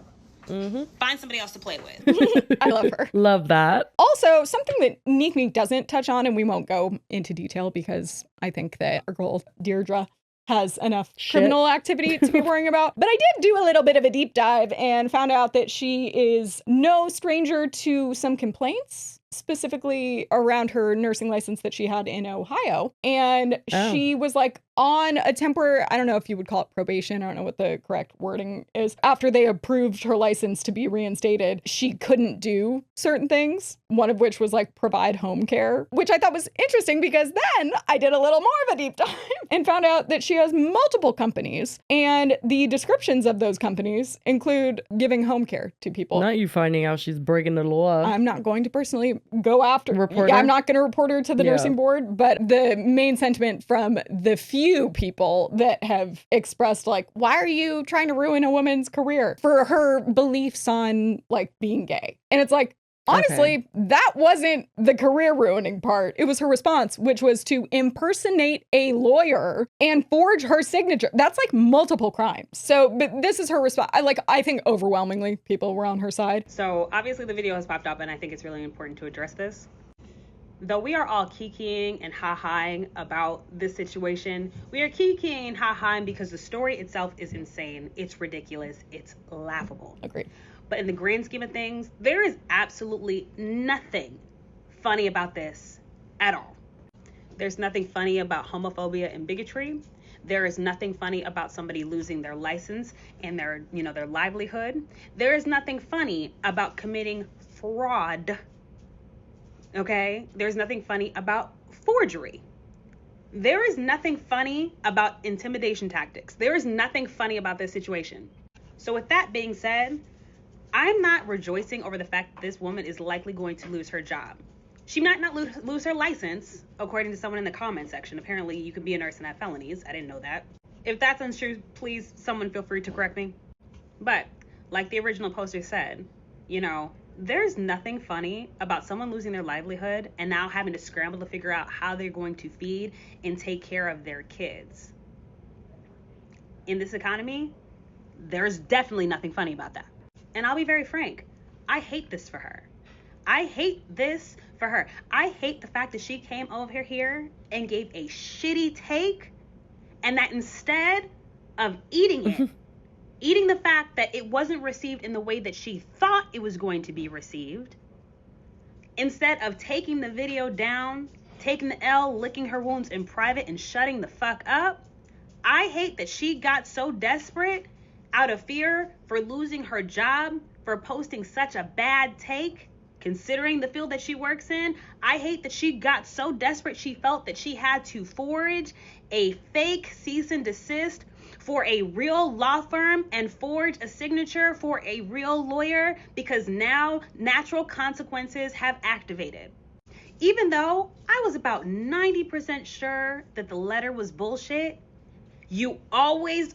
Find somebody else to play with. I love her. Love that. Also, something that Neek doesn't touch on, and we won't go into detail because I think that our girl Deirdre has enough Shit. criminal activity to be worrying about. But I did do a little bit of a deep dive and found out that she is no stranger to some complaints, specifically around her nursing license that she had in Ohio. And she was like on a temporary, I don't know if you would call it probation. I don't know what the correct wording is. After they approved her license to be reinstated, she couldn't do certain things. One of which was like provide home care, which I thought was interesting because then I did a little more of a deep dive and found out that she has multiple companies, and the descriptions of those companies include giving home care to people. Not you finding out she's breaking the law. I'm not going to personally go after Report Yeah, her? I'm not going to report her to the nursing board, but the main sentiment from the few people that have expressed like, why are you trying to ruin a woman's career for her beliefs on like being gay? And it's like, honestly, that wasn't the career ruining part. It was her response, which was to impersonate a lawyer and forge her signature. That's like multiple crimes. So, but this is her response. I think overwhelmingly people were on her side. So obviously the video has popped up, and I think it's really important to address this. Though we are all kikiing and ha-haing about this situation, we are kikiing and ha-haing because the story itself is insane. It's ridiculous. It's laughable. Agreed. But in the grand scheme of things, there is absolutely nothing funny about this at all. There's nothing funny about homophobia and bigotry. There is nothing funny about somebody losing their license and their livelihood. There is nothing funny about committing fraud. Okay? There's nothing funny about forgery. There is nothing funny about intimidation tactics. There is nothing funny about this situation. So with that being said, I'm not rejoicing over the fact that this woman is likely going to lose her job. She might not lose her license, according to someone in the comment section. Apparently, you can be a nurse and have felonies. I didn't know that. If that's untrue, please, someone feel free to correct me. But, like the original poster said, there's nothing funny about someone losing their livelihood and now having to scramble to figure out how they're going to feed and take care of their kids. In this economy, there's definitely nothing funny about that. And I'll be very frank, I hate this for her. I hate this for her. I hate the fact that she came over here and gave a shitty take, and that instead of eating it, eating the fact that it wasn't received in the way that she thought it was going to be received, instead of taking the video down, taking the L, licking her wounds in private and shutting the fuck up, I hate that she got so desperate out of fear for losing her job for posting such a bad take, considering the field that she works in. I hate that she got so desperate she felt that she had to forge a fake cease and desist for a real law firm and forge a signature for a real lawyer because now natural consequences have activated. Even though I was about 90% sure that the letter was bullshit, you always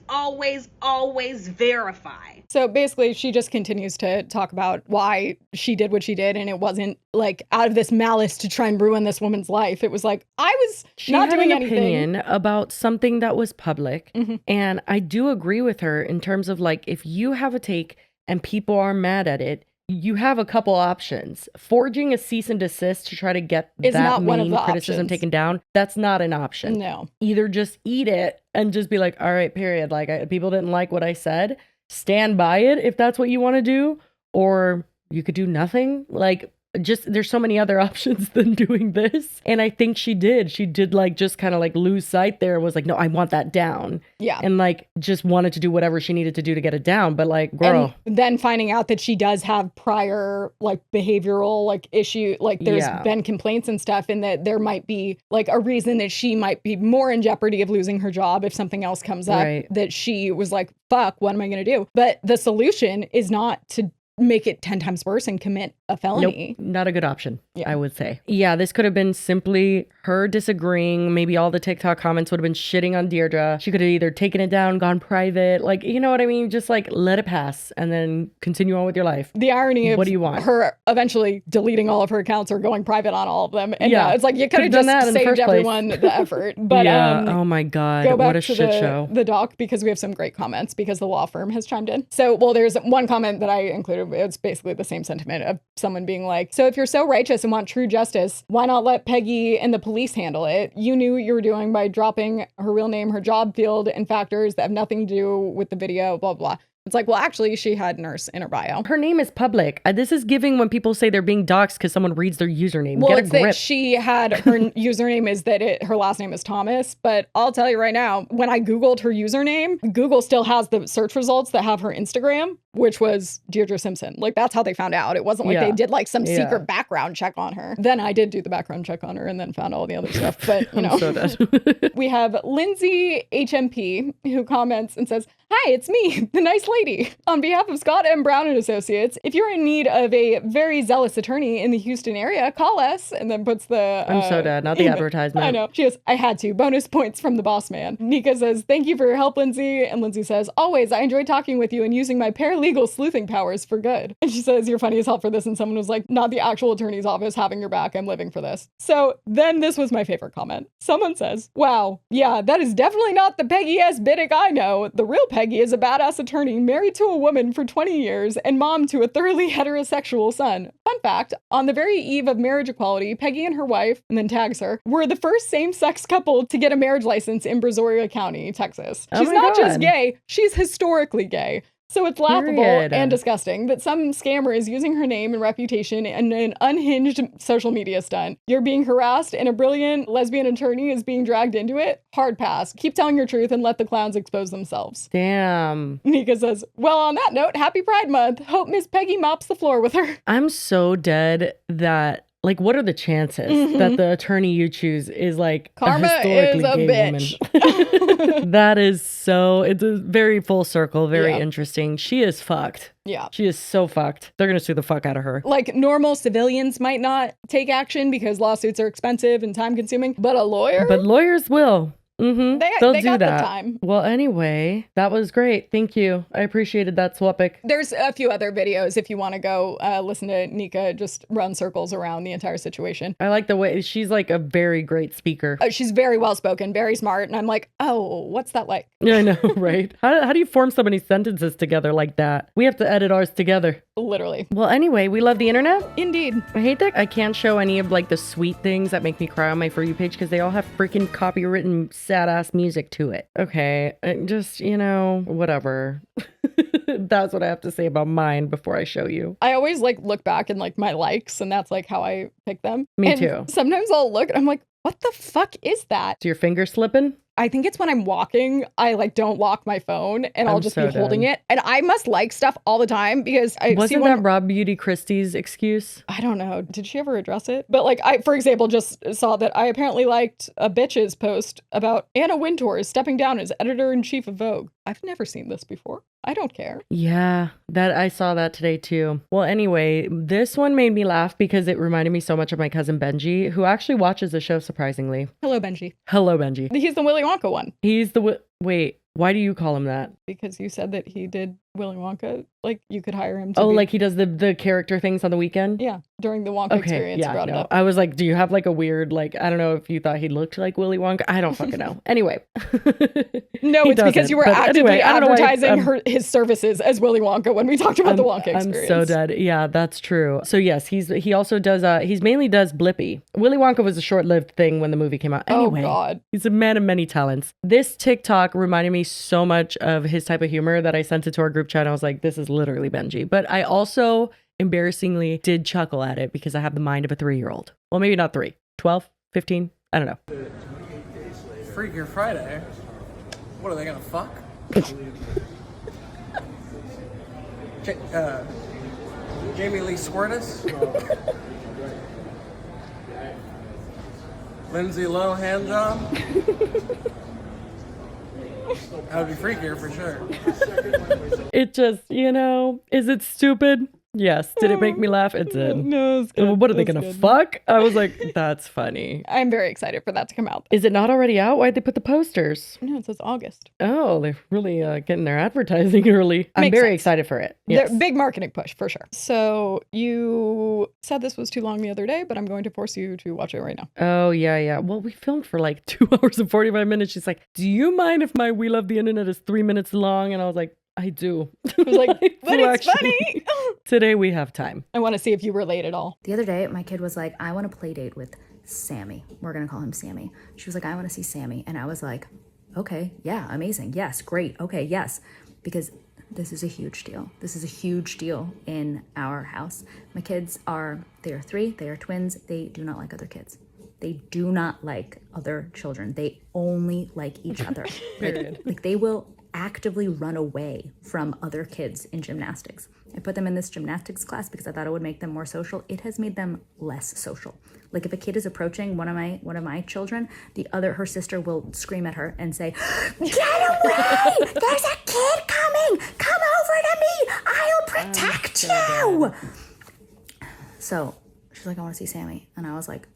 verify. So basically, she just continues to talk about why she did what she did, and it wasn't like out of this malice to try and ruin this woman's life. It was like, I was not doing anything. Opinion about something that was public, and I do agree with her in terms of like, if you have a take and people are mad at it, you have a couple options. Forging a cease and desist to try to get that main criticism taken down, that's not an option. No. Either just eat it and just be like, all right, period. Like, people didn't like what I said. Stand by it if that's what you want to do. Or you could do nothing. Like, just there's so many other options than doing this. And I think she did like just kind of like lose sight there and was like, no, I want that down. Yeah. And like just wanted to do whatever she needed to do to get it down. But like, girl. And then finding out that she does have prior like behavioral like issue, like there's been complaints and stuff, and that there might be like a reason that she might be more in jeopardy of losing her job if something else comes up, that she was like, fuck, what am I going to do? But the solution is not to make it 10 times worse and commit a felony. Nope, not a good option, I would say. Yeah, this could have been simply her disagreeing. Maybe all the TikTok comments would have been shitting on Deirdre. She could have either taken it down, gone private, like, you know what I mean? Just like let it pass and then continue on with your life. The irony of what do you want? Her eventually deleting all of her accounts or going private on all of them. And it's like you could have just saved everyone the effort. But oh my God, go back what a to shit show. The doc, because we have some great comments because the law firm has chimed in. So, well, there's one comment that I included it's basically the same sentiment of someone being like, so if you're so righteous and want true justice, why not let Peggy and the police handle it? You knew what you were doing by dropping her real name, her job field, and factors that have nothing to do with the video, blah, blah. It's like, well, actually, she had nurse in her bio. Her name is public. This is giving when people say they're being doxxed because someone reads their username. Well, Get a it's grip. that she had her username is that her last name is Thomas. But I'll tell you right now, when I Googled her username, Google still has the search results that have her Instagram, which was Deirdre Simpson. Like, that's how they found out. It wasn't like they did like some secret background check on her. Then I did do the background check on her and then found all the other stuff. But, you know, I'm so dead. We have Lindsay HMP who comments and says, "Hi, it's me, the nice lady. On behalf of Scott M. Brown and Associates, if you're in need of a very zealous attorney in the Houston area, call us." And then puts the... I'm so dead. Not the advertisement. I know. She goes, "I had to. Bonus points from the boss man." Nika says, "Thank you for your help, Lindsay." And Lindsay says, "Always, I enjoy talking with you and using my paralegal sleuthing powers for good." And she says, "You're funny as hell for this." And someone was like, "Not the actual attorney's office having your back. I'm living for this." So then this was my favorite comment. Someone says, "Wow, yeah, that is definitely not the Peggy S. Biddick I know. The real Peggy is a badass attorney married to a woman for 20 years and mom to a thoroughly heterosexual son. Fun fact, on the very eve of marriage equality, Peggy and her wife," and then tags her, "were the first same-sex couple to get a marriage license in Brazoria County, Texas." Oh She's my not just God. gay, she's historically gay. So it's laughable Period. and disgusting that some scammer is using her name and reputation in an unhinged social media stunt. You're being harassed and a brilliant lesbian attorney is being dragged into it? Hard pass. Keep telling your truth and let the clowns expose themselves. Damn. Nika says, "Well, on that note, happy Pride Month. Hope Miss Peggy mops the floor with her." I'm so dead that, like, what are the chances that the attorney you choose is like Karma a historically is a gay bitch. woman? That is so, it's a very full circle, very Yeah. interesting. She is fucked. Yeah. She is so fucked. They're gonna sue the fuck out of her. Like, normal civilians might not take action because lawsuits are expensive and time consuming, but a lawyer? But lawyers will. Mm-hmm. They'll they do got the that. time. Well, anyway, that was great. Thank you. I appreciated that, Swapic. There's a few other videos if you want to go listen to Nika just run circles around the entire situation. I like the way she's like a very great speaker. She's very well spoken, very smart, and I'm like, oh, what's that like? Yeah, I know, right? How do you form so many sentences together like that? We have to edit ours together. Literally. Well, anyway, we love the internet. Indeed. I hate that I can't show any of like the sweet things that make me cry on my For You page because they all have freaking copywritten sad ass music to it. Okay, just, you know, whatever. That's what I have to say about mine before I show you. I always like look back and like my likes, and that's like how I pick them. Me And too. Sometimes I'll look and I'm like, what the fuck is that? Is your finger slipping? I think it's when I'm walking, I like don't lock my phone and I'll I'm just so be holding done. it. And I must like stuff all the time because I see Wasn't one. that Rob Beauty Christie's excuse? I don't know. Did she ever address it? But like I, for example, just saw that I apparently liked a bitch's post about Anna Wintour stepping down as editor-in-chief of Vogue. I've never seen this before. I don't care. Yeah, that I saw that today too. Well, anyway, this one made me laugh because it reminded me so much of my cousin Benji, who actually watches the show surprisingly. Hello, Benji. Hello, Benji. He's the Willy Wonka one He's the wait. Why do you call him that? because you said that he did Willy Wonka. Like you could hire him to Oh, be- like he does the character things on the weekend? yeah, during the Wonka Okay, experience. yeah, Brought it no. up. I was like, do you have like a weird, like, I don't know if you thought he looked like Willy Wonka. I don't fucking know. Anyway. No, He it's because doesn't, you were but actively anyway, I don't know why advertising his services as Willy Wonka when we talked about the Wonka experience. I'm so dead. Yeah, that's true. So yes, he also does, he's mainly does Blippi. Willy Wonka was a short-lived thing when the movie came out. Anyway, Oh God. he's a man of many talents. This TikTok reminded me so much of his type of humor that I sent it to our group chat. And I was like, this is literally Benji. But I also embarrassingly did chuckle at it because I have the mind of a 3-year-old. Well, maybe not 3, 12, 15. I don't know. Freakier Friday? What are they gonna fuck? Jamie Lee Squirtus? Lindsay Lowe hand job? That would be freakier for sure. It just, you know, is it stupid? Yes. Did it make me laugh? It did. No, it's good. What are they That's gonna good. fuck? I was like, that's funny. I'm very excited for that to come out. Is it not already out? Why'd they put the posters? No, it says August. Oh, they're really getting their advertising early. I'm Makes very sense. excited for it. They're Yes. big marketing push for sure. So you said this was too long the other day, but I'm going to force you to watch it right now. Oh, yeah, yeah. Well, we filmed for like 2 hours and 45 minutes. She's like, do you mind if my We Love the Internet is 3 minutes long? And I was like, I do. I was like, I but do it's actually. funny. Today we have time. I want to see if you relate at all. The other day, my kid was like, I want to play date with Sammy. We're going to call him Sammy. She was like, I want to see Sammy. And I was like, okay, yeah, amazing. Yes, great. Okay, yes. Because this is a huge deal. This is a huge deal in our house. My kids they are 3, they are twins. They do not like other kids. They do not like other children. They only like each other. like they will actively run away from other kids in gymnastics. I put them in this gymnastics class because I thought it would make them more social. It has made them less social. Like if a kid is approaching one of my children, her sister will scream at her and say, "Get away! There's a kid coming! Come over to me! I'll protect you!" So she's like, I want to see Sammy. And I was like,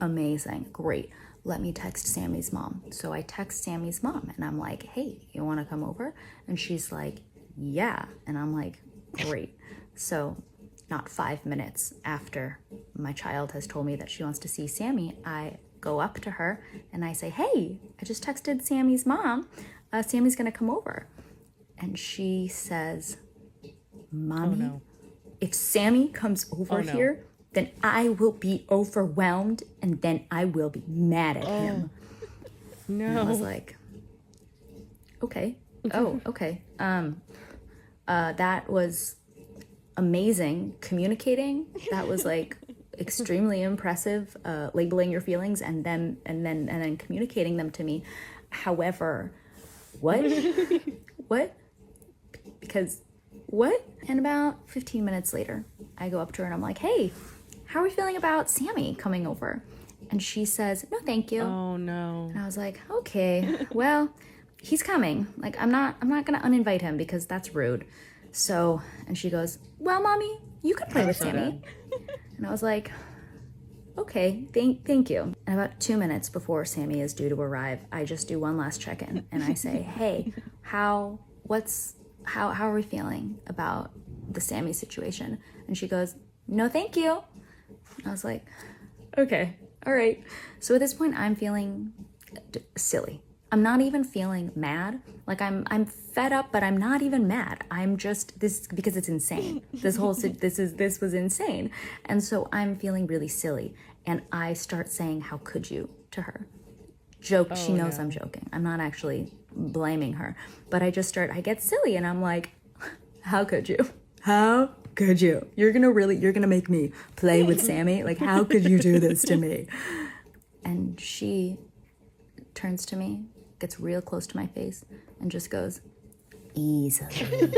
amazing, great. Let me text Sammy's mom. So I text Sammy's mom and I'm like, hey, you want to come over? And she's like, yeah. And I'm like, great. So not 5 minutes after my child has told me that she wants to see Sammy, I go up to her and I say, hey, I just texted Sammy's mom. Sammy's going to come over. And she says, Mommy, if Sammy comes over here, then I will be overwhelmed and then I will be mad at him. No. And I was like, okay. Oh, okay. That was amazing communicating. That was like extremely impressive, labeling your feelings and then communicating them to me. However, what? What? Because what? And about 15 minutes later, I go up to her and I'm like, hey, how are we feeling about Sammy coming over? And she says, no, thank you. Oh no. And I was like, okay, well, he's coming. Like, I'm not gonna uninvite him because that's rude. So, and she goes, well, Mommy, you can play with Sammy. And I was like, okay, thank you. And about 2 minutes before Sammy is due to arrive, I just do one last check-in and I say, hey, how are we feeling about the Sammy situation? And she goes, no, thank you. I was like, okay, all right. So at this point, I'm feeling silly. I'm not even feeling mad. Like I'm fed up, but I'm not even mad. I'm just because it's insane. This was insane. And so I'm feeling really silly. And I start saying, how could you to her? She knows I'm joking. I'm not actually blaming her, but I get silly and I'm like, how could you? How could you? You're gonna make me play with Sammy? Like, how could you do this to me? And she turns to me, gets real close to my face, and just goes, easily.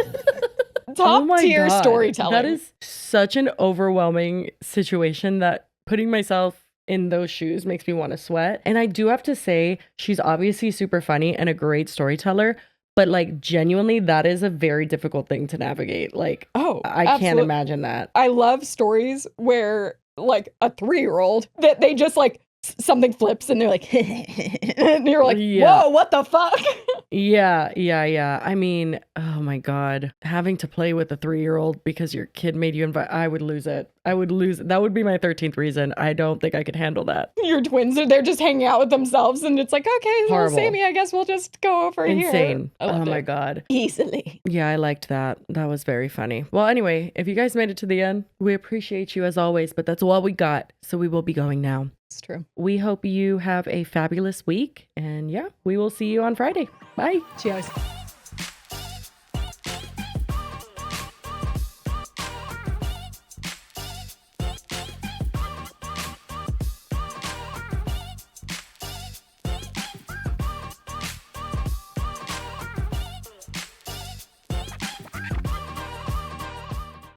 Top tier storytelling. That is such an overwhelming situation that putting myself in those shoes makes me want to sweat. And I do have to say, she's obviously super funny and a great storyteller. But like genuinely, that is a very difficult thing to navigate. Like, I can't imagine that. I love stories where like a 3-year-old that they just like something flips and they're like, and you're like, whoa, what the fuck? Yeah. I mean, oh my God. Having to play with a 3-year-old because your kid made you invite, I would lose it. That would be my 13th reason. I don't think I could handle that. Your twins, they're just hanging out with themselves and it's like, okay, well, Horrible. Sammy, I guess we'll just go over here. Insane. Oh my God. Easily. Yeah, I liked that. That was very funny. Well, anyway, if you guys made it to the end, we appreciate you as always, but that's all we got. So we will be going now. It's true. We hope you have a fabulous week. And yeah, we will see you on Friday. Bye. Cheers.